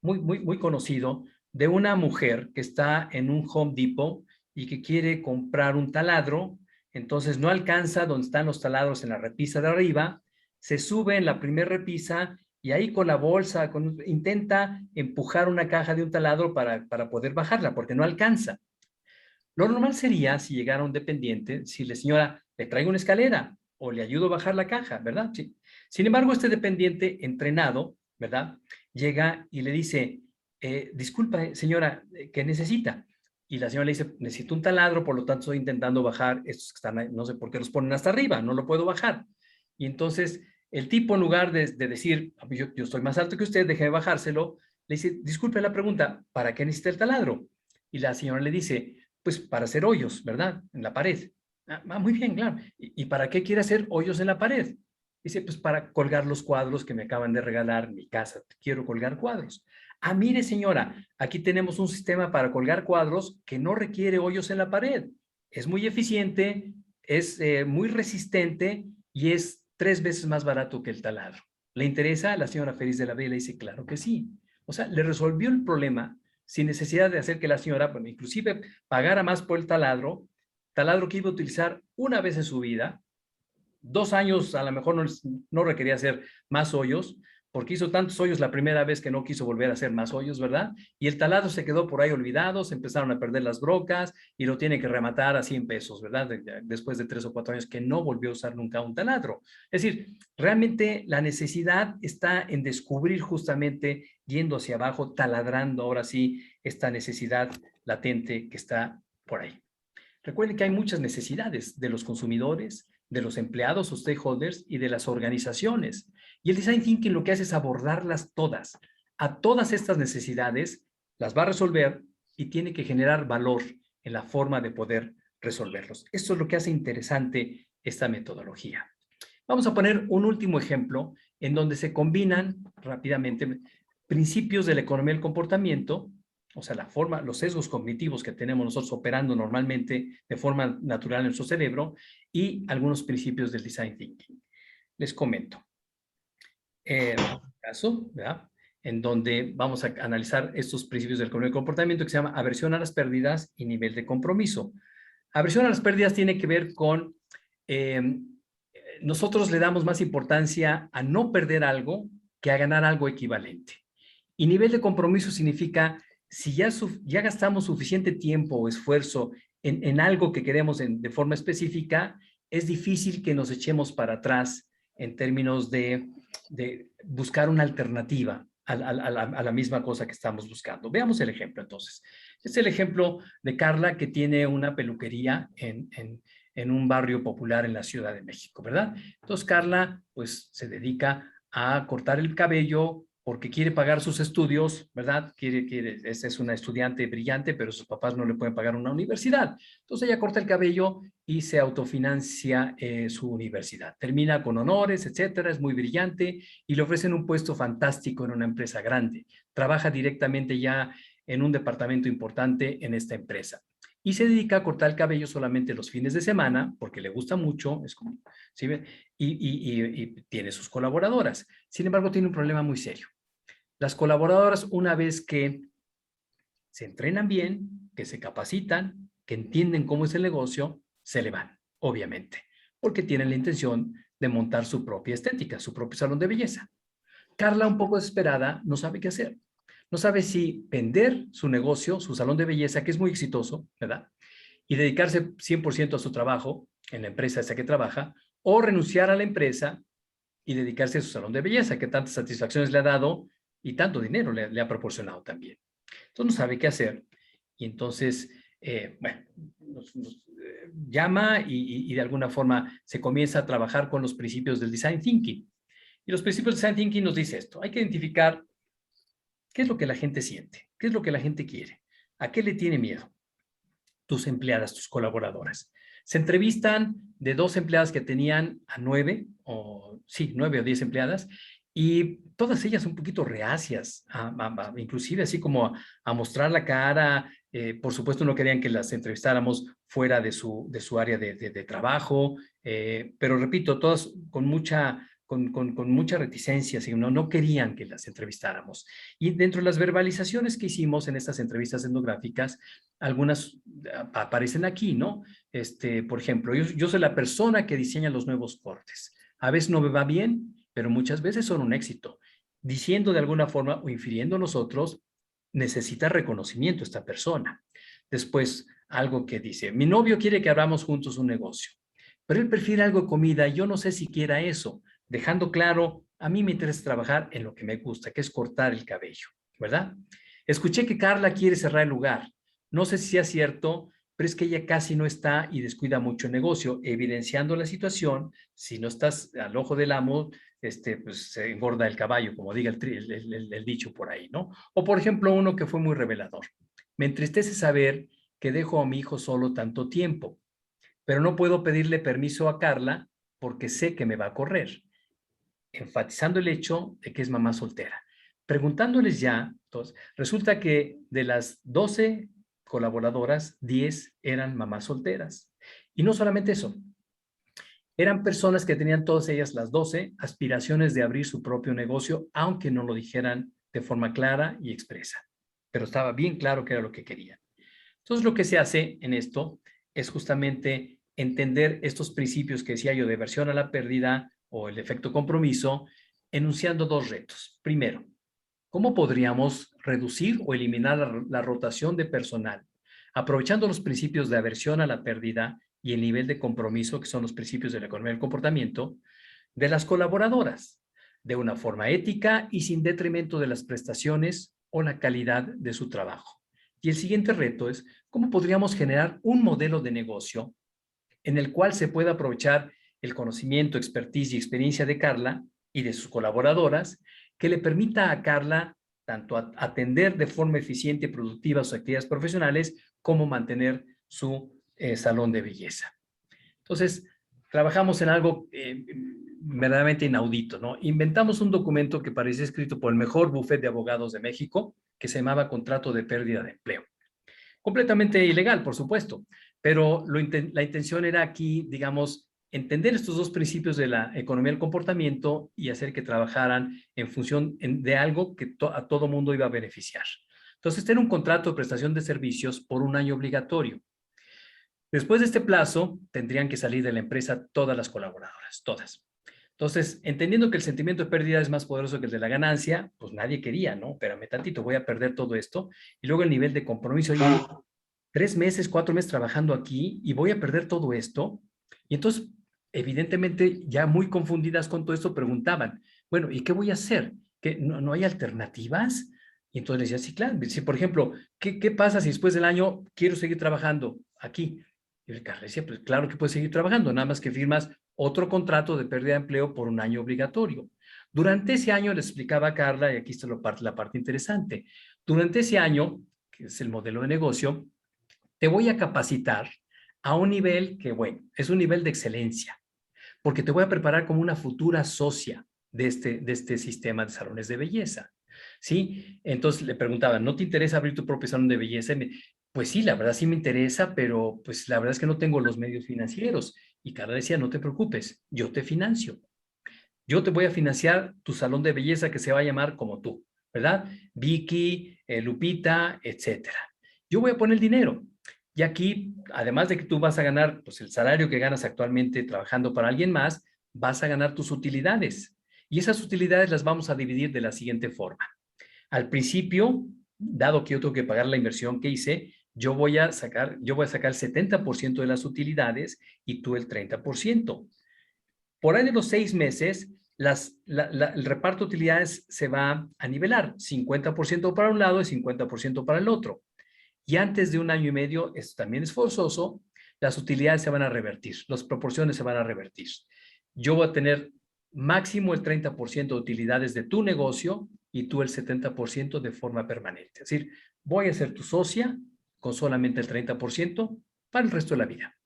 Speaker 1: muy conocido de una mujer que está en un Home Depot y que quiere comprar un taladro? Entonces no alcanza donde están los taladros en la repisa de arriba, se sube en la primera repisa y ahí con la bolsa intenta empujar una caja de un taladro para poder bajarla, porque no alcanza. Lo normal sería, si llegara un dependiente, decirle, señora, le traigo una escalera o le ayudo a bajar la caja, ¿verdad? Sí. Sin embargo, este dependiente entrenado, ¿verdad?, llega y le dice, disculpa, señora, ¿qué necesita? Y la señora le dice, necesito un taladro, por lo tanto estoy intentando bajar estos que están ahí, no sé por qué los ponen hasta arriba, no lo puedo bajar. Y entonces El tipo, en lugar de decir, yo estoy más alto que usted, déjeme bajárselo, le dice, disculpe la pregunta, ¿para qué necesita el taladro? Y la señora le dice, pues para hacer hoyos, ¿verdad? En la pared. Muy bien, claro. ¿Y para qué quiere hacer hoyos en la pared? Dice, pues para colgar los cuadros que me acaban de regalar en mi casa. Quiero colgar cuadros. Mire, señora, aquí tenemos un sistema para colgar cuadros que no requiere hoyos en la pared. Es muy eficiente, es muy resistente y es 3 veces más barato que el taladro. ¿Le interesa? La señora Feliz de la Vida le dice, claro que sí. O sea, le resolvió el problema sin necesidad de hacer que la señora, bueno, inclusive pagara más por el taladro que iba a utilizar una vez en su vida. 2 años a lo mejor no requería hacer más hoyos, porque hizo tantos hoyos la primera vez que no quiso volver a hacer más hoyos, ¿verdad? Y el taladro se quedó por ahí olvidado, se empezaron a perder las brocas y lo tiene que rematar a 100 pesos, ¿verdad? Después de 3 o 4 años que no volvió a usar nunca un taladro. Es decir, realmente la necesidad está en descubrir justamente, yendo hacia abajo, taladrando ahora sí esta necesidad latente que está por ahí. Recuerden que hay muchas necesidades de los consumidores, de los empleados o stakeholders y de las organizaciones. Y el Design Thinking lo que hace es abordarlas todas. A todas estas necesidades las va a resolver y tiene que generar valor en la forma de poder resolverlos. Esto es lo que hace interesante esta metodología. Vamos a poner un último ejemplo en donde se combinan rápidamente principios de la economía del comportamiento, o sea, la forma, los sesgos cognitivos que tenemos nosotros operando normalmente de forma natural en nuestro cerebro y algunos principios del Design Thinking. Les comento. Caso, ¿verdad? En donde vamos a analizar estos principios del comportamiento que se llama aversión a las pérdidas y nivel de compromiso. Aversión a las pérdidas tiene que ver con nosotros le damos más importancia a no perder algo que a ganar algo equivalente. Y nivel de compromiso significa si ya gastamos suficiente tiempo o esfuerzo en algo que queremos de forma específica, es difícil que nos echemos para atrás en términos de buscar una alternativa a la misma cosa que estamos buscando. Veamos el ejemplo entonces. Este es el ejemplo de Carla, que tiene una peluquería en un barrio popular en la Ciudad de México, ¿verdad? Entonces Carla pues se dedica a cortar el cabello porque quiere pagar sus estudios, ¿verdad? Es una estudiante brillante, pero sus papás no le pueden pagar una universidad. Entonces ella corta el cabello y se autofinancia su universidad. Termina con honores, etcétera, es muy brillante y le ofrecen un puesto fantástico en una empresa grande. Trabaja directamente ya en un departamento importante en esta empresa. Y se dedica a cortar el cabello solamente los fines de semana, porque le gusta mucho, es como, ¿sí? Y tiene sus colaboradoras. Sin embargo, tiene un problema muy serio. Las colaboradoras, una vez que se entrenan bien, que se capacitan, que entienden cómo es el negocio, se le van, obviamente, porque tienen la intención de montar su propia estética, su propio salón de belleza. Carla, un poco desesperada, no sabe qué hacer. No sabe si vender su negocio, su salón de belleza, que es muy exitoso, ¿verdad? Y dedicarse 100% a su trabajo en la empresa esa que trabaja, o renunciar a la empresa y dedicarse a su salón de belleza, que tantas satisfacciones le ha dado y tanto dinero le ha proporcionado también. Entonces no sabe qué hacer. Y entonces, bueno, nos llama y de alguna forma se comienza a trabajar con los principios del Design Thinking. Y los principios del Design Thinking nos dice esto. Hay que identificar qué es lo que la gente siente, qué es lo que la gente quiere, a qué le tiene miedo tus empleadas, tus colaboradoras. Se entrevistan de 2 empleadas que tenían a 9 o 10 empleadas, y todas ellas un poquito reacias, inclusive así como a mostrar la cara. Por supuesto no querían que las entrevistáramos fuera de su área de trabajo, pero repito, todas con mucha reticencia, no querían que las entrevistáramos. Y dentro de las verbalizaciones que hicimos en estas entrevistas etnográficas, algunas aparecen aquí, ¿no? Por ejemplo, yo soy la persona que diseña los nuevos cortes. A veces no me va bien, pero muchas veces son un éxito. Diciendo de alguna forma o infiriendo nosotros, necesita reconocimiento esta persona. Después, algo que dice, mi novio quiere que abramos juntos un negocio, pero él prefiere algo de comida y yo no sé si quiera eso, dejando claro, a mí me interesa trabajar en lo que me gusta, que es cortar el cabello, ¿verdad? Escuché que Carla quiere cerrar el lugar. No sé si sea cierto, pero es que ella casi no está y descuida mucho el negocio, evidenciando la situación. Si no estás al ojo del amo, pues se engorda el caballo, como diga el dicho por ahí, ¿no? O por ejemplo, uno que fue muy revelador. Me entristece saber que dejo a mi hijo solo tanto tiempo, pero no puedo pedirle permiso a Carla porque sé que me va a correr, enfatizando el hecho de que es mamá soltera. Preguntándoles ya, entonces, resulta que de las 12 colaboradoras, 10 eran mamás solteras. Y no solamente eso, eran personas que tenían todas ellas, las 12, aspiraciones de abrir su propio negocio, aunque no lo dijeran de forma clara y expresa. Pero estaba bien claro que era lo que querían. Entonces, lo que se hace en esto es justamente entender estos principios que decía yo de aversión a la pérdida o el efecto compromiso, enunciando dos retos. Primero, ¿cómo podríamos reducir o eliminar la rotación de personal, aprovechando los principios de aversión a la pérdida y el nivel de compromiso, que son los principios de la economía del comportamiento, de las colaboradoras, de una forma ética y sin detrimento de las prestaciones o la calidad de su trabajo? Y el siguiente reto es, ¿cómo podríamos generar un modelo de negocio en el cual se pueda aprovechar el conocimiento, expertise y experiencia de Carla y de sus colaboradoras, que le permita a Carla tanto atender de forma eficiente y productiva sus actividades profesionales, como mantener su salón de belleza? Entonces, trabajamos en algo verdaderamente inaudito, ¿no? Inventamos un documento que parecía escrito por el mejor bufete de abogados de México, que se llamaba Contrato de Pérdida de Empleo. Completamente ilegal, por supuesto, pero la intención era aquí, digamos, entender estos dos principios de la economía del comportamiento y hacer que trabajaran en función de algo que a todo mundo iba a beneficiar. Entonces, este era un contrato de prestación de servicios por un año obligatorio. Después de este plazo, tendrían que salir de la empresa todas las colaboradoras, todas. Entonces, entendiendo que el sentimiento de pérdida es más poderoso que el de la ganancia, pues nadie quería, ¿no? Espérame tantito, voy a perder todo esto. Y luego el nivel de compromiso, oye, 3 meses, 4 meses trabajando aquí y voy a perder todo esto. Y entonces, evidentemente, ya muy confundidas con todo esto, preguntaban, bueno, ¿y qué voy a hacer? ¿Que no hay alternativas? Y entonces les decía, sí, claro. Si, por ejemplo, ¿qué pasa si después del año quiero seguir trabajando aquí? Y el Carlos decía, pues claro que puedes seguir trabajando, nada más que firmas otro contrato de pérdida de empleo por un año obligatorio. Durante ese año, le explicaba a Carla, y aquí está la parte interesante, durante ese año, que es el modelo de negocio, te voy a capacitar a un nivel que, bueno, es un nivel de excelencia, porque te voy a preparar como una futura socia de este sistema de salones de belleza, ¿sí? Entonces le preguntaban, ¿no te interesa abrir tu propio salón de belleza? Pues sí, la verdad sí me interesa, pero pues la verdad es que no tengo los medios financieros. Y Carla decía, no te preocupes, yo te financio. Yo te voy a financiar tu salón de belleza que se va a llamar como tú, ¿verdad? Vicky, Lupita, etcétera. Yo voy a poner el dinero. Y aquí, además de que tú vas a ganar pues, el salario que ganas actualmente trabajando para alguien más, vas a ganar tus utilidades. Y esas utilidades las vamos a dividir de la siguiente forma. Al principio, dado que yo tengo que pagar la inversión que hice, yo voy a sacar el 70% de las utilidades y tú el 30%. Por ahí de los 6 meses, el reparto de utilidades se va a nivelar, 50% para un lado y 50% para el otro. Y antes de un año y medio, esto también es forzoso, las utilidades se van a revertir, las proporciones se van a revertir. Yo voy a tener máximo el 30% de utilidades de tu negocio y tú el 70% de forma permanente. Es decir, voy a ser tu socia con solamente el 30% para el resto de la vida.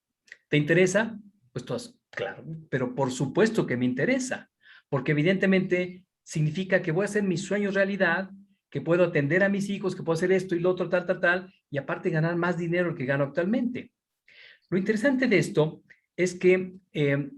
Speaker 1: ¿Te interesa? Pues todas, claro, pero por supuesto que me interesa, porque evidentemente significa que voy a hacer mis sueños realidad, que puedo atender a mis hijos, que puedo hacer esto y lo otro, tal, y aparte ganar más dinero del que gano actualmente. Lo interesante de esto es que,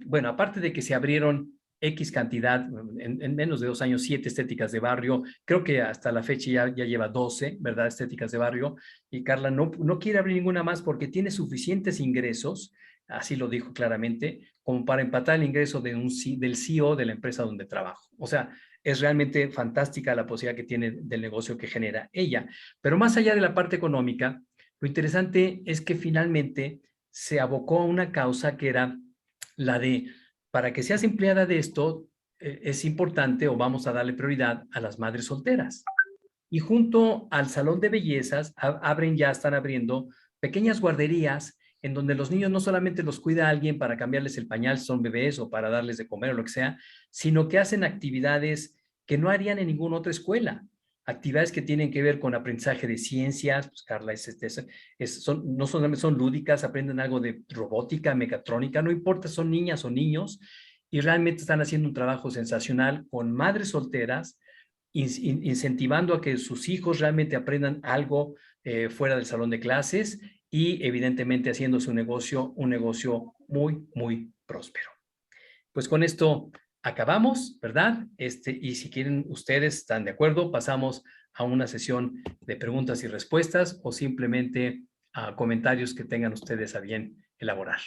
Speaker 1: bueno, aparte de que se abrieron X cantidad, en menos de 2 años, 7 estéticas de barrio, creo que hasta la fecha ya lleva 12, ¿verdad? Estéticas de barrio, y Carla no quiere abrir ninguna más porque tiene suficientes ingresos, así lo dijo claramente, como para empatar el ingreso del CEO de la empresa donde trabajo. O sea, es realmente fantástica la posibilidad que tiene del negocio que genera ella. Pero más allá de la parte económica, lo interesante es que finalmente se abocó a una causa que era la de, para que seas empleada de esto, es importante o vamos a darle prioridad a las madres solteras. Y junto al salón de bellezas están abriendo pequeñas guarderías en donde los niños no solamente los cuida alguien para cambiarles el pañal, si son bebés, o para darles de comer o lo que sea, sino que hacen actividades que no harían en ninguna otra escuela. Actividades que tienen que ver con aprendizaje de ciencias, pues Carla no solamente son lúdicas, aprenden algo de robótica, mecatrónica, no importa, son niñas o niños, y realmente están haciendo un trabajo sensacional con madres solteras, incentivando a que sus hijos realmente aprendan algo fuera del salón de clases y evidentemente haciéndose un negocio muy, muy próspero. Pues con esto acabamos, ¿verdad? Y si quieren, ustedes están de acuerdo, pasamos a una sesión de preguntas y respuestas o simplemente a comentarios que tengan ustedes a bien elaborar.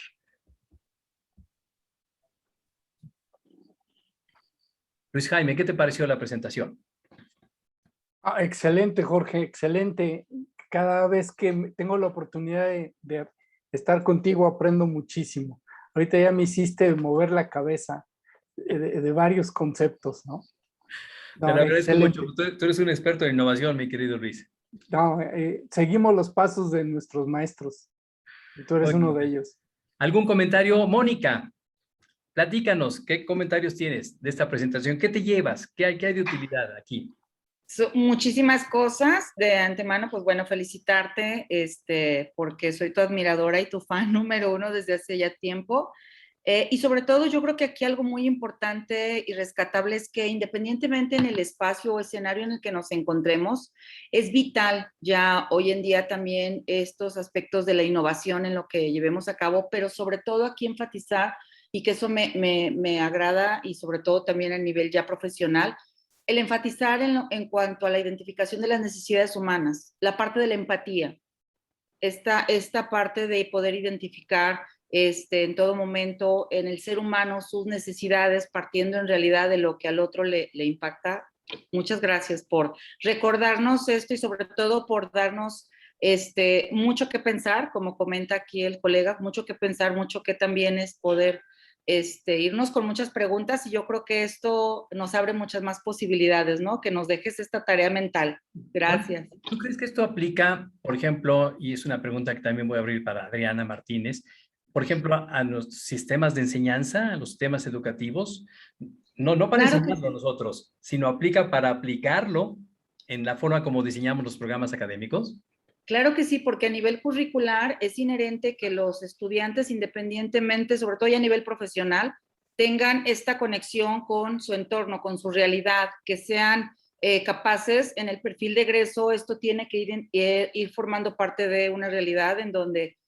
Speaker 1: Luis Jaime, ¿qué te pareció la presentación?
Speaker 9: Excelente, Jorge, excelente. Cada vez que tengo la oportunidad de estar contigo aprendo muchísimo. Ahorita ya me hiciste mover la cabeza de varios conceptos, ¿no?
Speaker 1: Te lo agradezco mucho. Tú eres un experto en innovación, mi querido Luis.
Speaker 9: No, seguimos los pasos de nuestros maestros. Y tú eres uno de ellos.
Speaker 1: ¿Algún comentario? Mónica, platícanos, ¿qué comentarios tienes de esta presentación? ¿Qué te llevas? ¿Qué hay de utilidad aquí?
Speaker 4: Muchísimas cosas. De antemano, pues bueno, felicitarte, porque soy tu admiradora y tu fan número uno desde hace ya tiempo. Y sobre todo, yo creo que aquí algo muy importante y rescatable es que independientemente en el espacio o escenario en el que nos encontremos, es vital ya hoy en día también estos aspectos de la innovación en lo que llevemos a cabo, pero sobre todo aquí enfatizar, y que eso me agrada, y sobre todo también a nivel ya profesional, el enfatizar en cuanto a la identificación de las necesidades humanas, la parte de la empatía, esta parte de poder identificar en todo momento en el ser humano sus necesidades, partiendo en realidad de lo que al otro le impacta. Muchas gracias por recordarnos esto y sobre todo por darnos mucho que pensar, como comenta aquí el colega, mucho que pensar, mucho que también es poder irnos con muchas preguntas, y yo creo que esto nos abre muchas más posibilidades, ¿no? Que nos dejes esta tarea mental. Gracias.
Speaker 1: ¿Tú crees que esto aplica, por ejemplo, y es una pregunta que también voy a abrir para Adriana Martínez, por ejemplo, a los sistemas de enseñanza, a los sistemas educativos? No para enseñarlo a nosotros, sino aplica para aplicarlo en la forma como diseñamos los programas académicos.
Speaker 4: Claro que sí, porque a nivel curricular es inherente que los estudiantes, independientemente, sobre todo ya a nivel profesional, tengan esta conexión con su entorno, con su realidad, que sean capaces en el perfil de egreso. Esto tiene que ir formando parte de una realidad en donde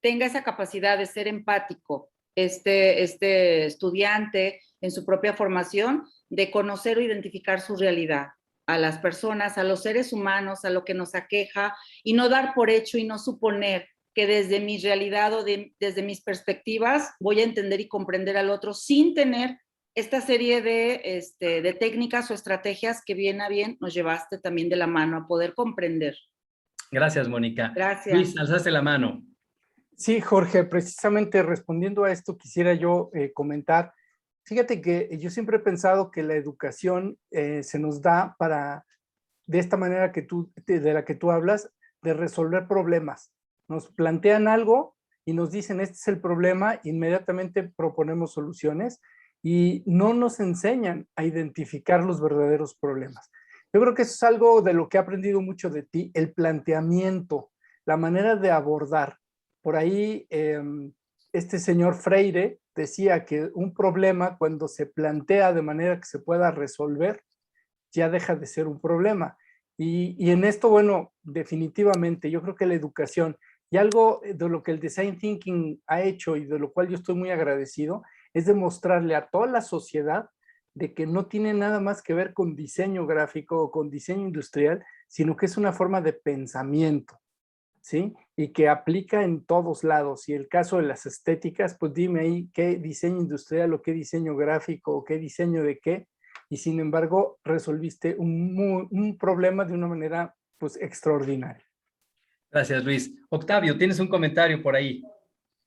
Speaker 4: tenga esa capacidad de ser empático este estudiante en su propia formación, de conocer o identificar su realidad, a las personas, a los seres humanos, a lo que nos aqueja, y no dar por hecho y no suponer que desde mi realidad o desde mis perspectivas voy a entender y comprender al otro sin tener esta serie de técnicas o estrategias que bien a bien nos llevaste también de la mano a poder comprender.
Speaker 1: Gracias, Mónica.
Speaker 4: Gracias.
Speaker 1: Luis, alzaste la mano.
Speaker 9: Sí, Jorge, precisamente respondiendo a esto quisiera yo comentar. Fíjate que yo siempre he pensado que la educación se nos da de esta manera de la que tú hablas, de resolver problemas. Nos plantean algo y nos dicen, este es el problema, inmediatamente proponemos soluciones y no nos enseñan a identificar los verdaderos problemas. Yo creo que eso es algo de lo que he aprendido mucho de ti, el planteamiento, la manera de abordar. Por ahí, este señor Freire decía que un problema, cuando se plantea de manera que se pueda resolver, ya deja de ser un problema. Y en esto, bueno, definitivamente, yo creo que la educación, y algo de lo que el Design Thinking ha hecho y de lo cual yo estoy muy agradecido, es demostrarle a toda la sociedad de que no tiene nada más que ver con diseño gráfico o con diseño industrial, sino que es una forma de pensamiento, ¿sí? Y que aplica en todos lados. Y el caso de las estéticas, pues dime ahí qué diseño industrial o qué diseño gráfico o qué diseño de qué, y sin embargo resolviste un problema de una manera pues extraordinaria.
Speaker 1: Gracias, Luis. Octavio, ¿tienes un comentario por ahí?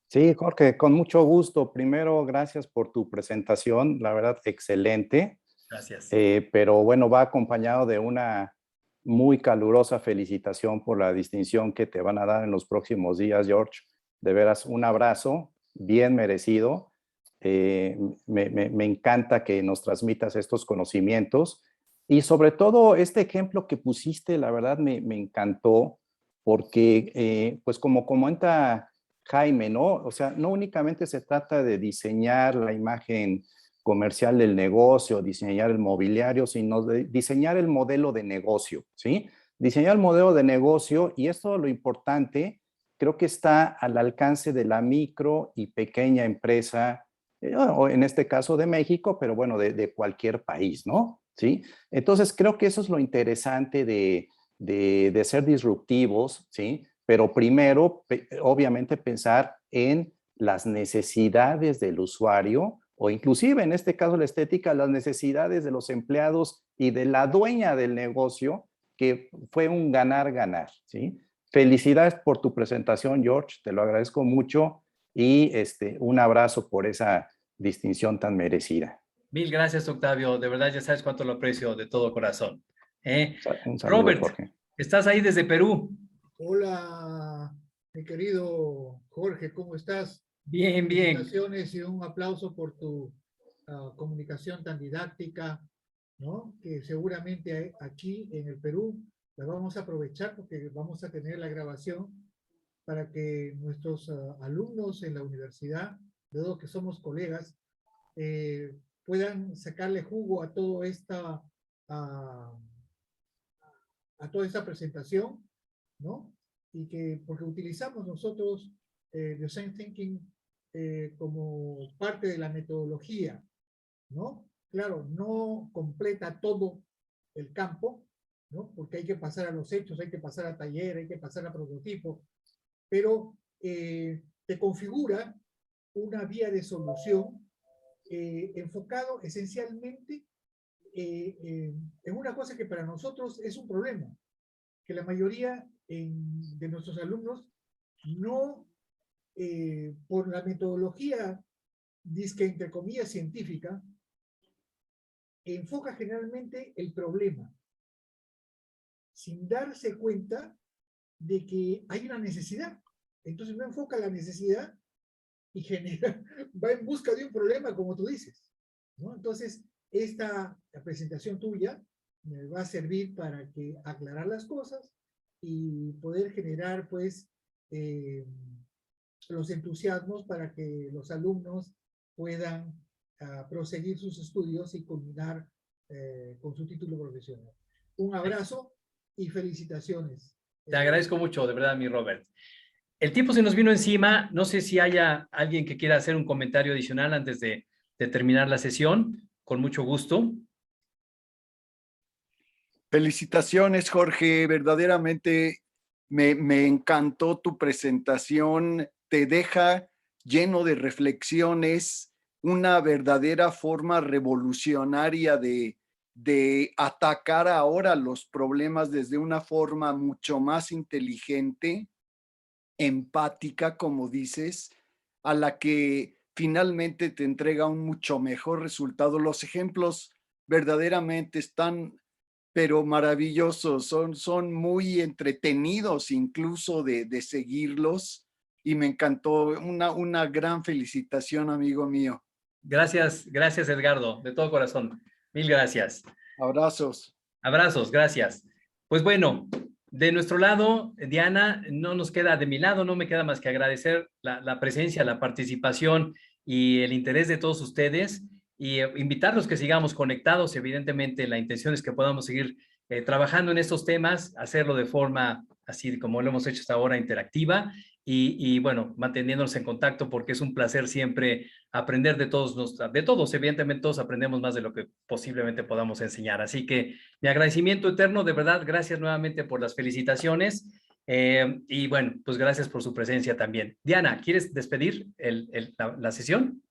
Speaker 3: Sí, Jorge, con mucho gusto. Primero, gracias por tu presentación, la verdad, excelente.
Speaker 1: Gracias.
Speaker 3: Pero bueno, va acompañado de una muy calurosa felicitación por la distinción que te van a dar en los próximos días, George. De veras, un abrazo bien merecido. Me encanta que nos transmitas estos conocimientos y sobre todo este ejemplo que pusiste, la verdad me encantó porque pues como comenta Jaime, ¿no? O sea, no únicamente se trata de diseñar la imagen comercial del negocio, diseñar el mobiliario, sino de diseñar el modelo de negocio, ¿sí? Diseñar el modelo de negocio, y esto lo importante, creo que está al alcance de la micro y pequeña empresa, o en este caso de México, pero bueno, de cualquier país, ¿no? ¿Sí? Entonces, creo que eso es lo interesante de ser disruptivos, ¿sí? Pero primero, obviamente, pensar en las necesidades del usuario, o inclusive en este caso la estética, las necesidades de los empleados y de la dueña del negocio, que fue un ganar-ganar, ¿sí? Felicidades por tu presentación, George, te lo agradezco mucho y un abrazo por esa distinción tan merecida.
Speaker 1: Mil gracias, Octavio. De verdad, ya sabes cuánto lo aprecio de todo corazón.
Speaker 3: Un saludo,
Speaker 1: Robert,
Speaker 3: Jorge.
Speaker 1: estás ahí desde Perú.
Speaker 10: Hola, mi querido Jorge, ¿cómo estás?
Speaker 1: Bien, bien.
Speaker 10: Felicitaciones y un aplauso por tu comunicación tan didáctica, ¿no? Que seguramente aquí en el Perú la vamos a aprovechar porque vamos a tener la grabación para que nuestros alumnos en la universidad, de los que somos colegas, puedan sacarle jugo a toda esta presentación, ¿no? Y que, porque utilizamos nosotros Design Thinking como parte de la metodología, ¿no? Claro, no completa todo el campo, ¿no? Porque hay que pasar a los hechos, hay que pasar a taller, hay que pasar a prototipo, pero te configura una vía de solución enfocado esencialmente en una cosa que para nosotros es un problema, que la mayoría de nuestros alumnos no, por la metodología, dizque entre comillas científica, enfoca generalmente el problema, sin darse cuenta de que hay una necesidad. Entonces no enfoca la necesidad y va en busca de un problema, como tú dices, ¿no? Entonces, esta presentación tuya me va a servir para aclarar las cosas y poder generar, pues, los entusiasmos para que los alumnos puedan proseguir sus estudios y culminar con su título profesional. Un abrazo y felicitaciones.
Speaker 1: Te agradezco mucho, de verdad, mi Robert. El tiempo se nos vino encima. No sé si haya alguien que quiera hacer un comentario adicional antes de terminar la sesión. Con mucho gusto.
Speaker 11: Felicitaciones, Jorge. Verdaderamente me encantó tu presentación. Te deja lleno de reflexiones, una verdadera forma revolucionaria de atacar ahora los problemas desde una forma mucho más inteligente, empática, como dices, a la que finalmente te entrega un mucho mejor resultado. Los ejemplos verdaderamente están, pero maravillosos, son muy entretenidos incluso de seguirlos, y me encantó. Una gran felicitación, amigo mío.
Speaker 1: Gracias, gracias, Edgardo, de todo corazón. Mil gracias.
Speaker 11: Abrazos.
Speaker 1: Abrazos, gracias. Pues bueno, de nuestro lado, Diana, no nos queda, de mi lado, no me queda más que agradecer la presencia, la participación y el interés de todos ustedes, y invitarlos que sigamos conectados. Evidentemente, la intención es que podamos seguir trabajando en estos temas, hacerlo de forma así como lo hemos hecho hasta ahora, interactiva, y bueno, manteniéndonos en contacto, porque es un placer siempre aprender de todos, evidentemente todos aprendemos más de lo que posiblemente podamos enseñar. Así que mi agradecimiento eterno, de verdad, gracias nuevamente por las felicitaciones, y bueno, pues gracias por su presencia también. Diana, ¿quieres despedir la sesión?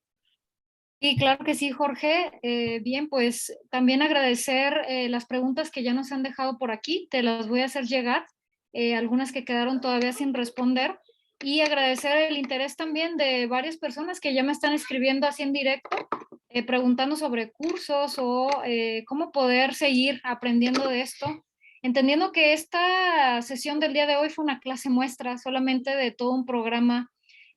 Speaker 12: Sí, claro que sí, Jorge. Bien, pues también agradecer las preguntas que ya nos han dejado por aquí. Te las voy a hacer llegar, algunas que quedaron todavía sin responder. Y agradecer el interés también de varias personas que ya me están escribiendo así en directo, preguntando sobre cursos o cómo poder seguir aprendiendo de esto. Entendiendo que esta sesión del día de hoy fue una clase muestra solamente de todo un programa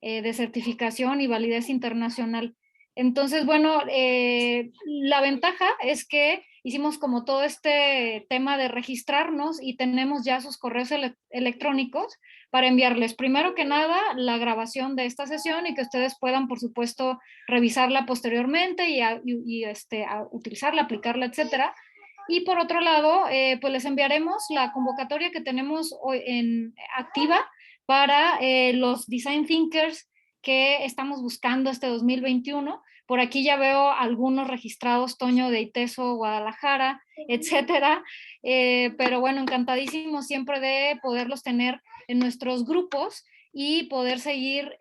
Speaker 12: de certificación y validez internacional. Entonces, bueno, la ventaja es que hicimos como todo este tema de registrarnos y tenemos ya sus correos electrónicos para enviarles, primero que nada, la grabación de esta sesión y que ustedes puedan, por supuesto, revisarla posteriormente y utilizarla, aplicarla, etcétera. Y por otro lado, pues les enviaremos la convocatoria que tenemos hoy activa para los Design Thinkers que estamos buscando este 2021. Por aquí ya veo algunos registrados, Toño de ITESO, Guadalajara, etcétera. Pero bueno, encantadísimo siempre de poderlos tener en nuestros grupos y poder seguir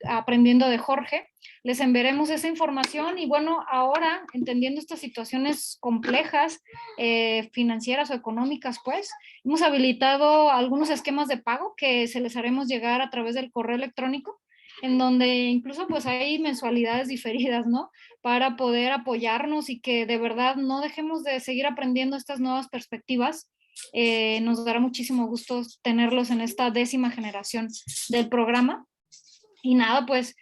Speaker 12: aprendiendo de Jorge. Les enviaremos esa información y bueno, ahora entendiendo estas situaciones complejas, financieras o económicas, pues, hemos habilitado algunos esquemas de pago que se les haremos llegar a través del correo electrónico, en donde incluso pues hay mensualidades diferidas, ¿no? Para poder apoyarnos y que de verdad no dejemos de seguir aprendiendo estas nuevas perspectivas. Nos dará muchísimo gusto tenerlos en esta 10ª generación del programa. Y nada, pues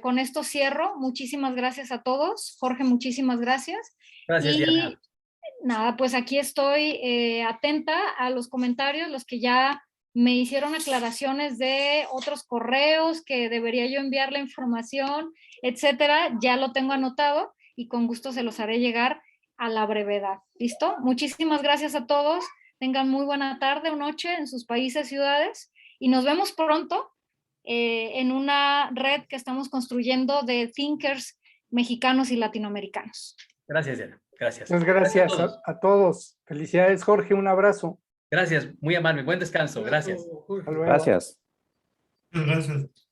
Speaker 12: con esto cierro. Muchísimas gracias a todos. Jorge, muchísimas gracias.
Speaker 1: Gracias,
Speaker 12: y
Speaker 1: Diana.
Speaker 12: Nada, pues aquí estoy atenta a los comentarios, los que ya me hicieron aclaraciones de otros correos que debería yo enviar la información, etcétera. Ya lo tengo anotado y con gusto se los haré llegar a la brevedad. ¿Listo? Muchísimas gracias a todos. Tengan muy buena tarde o noche en sus países, ciudades y nos vemos pronto en una red que estamos construyendo de thinkers mexicanos y latinoamericanos.
Speaker 1: Gracias, Diana. Gracias.
Speaker 9: Muchas gracias a todos. Felicidades, Jorge. Un abrazo.
Speaker 1: Gracias, muy amable. Buen descanso. Gracias.
Speaker 9: Hasta luego.
Speaker 3: Gracias.
Speaker 5: Gracias.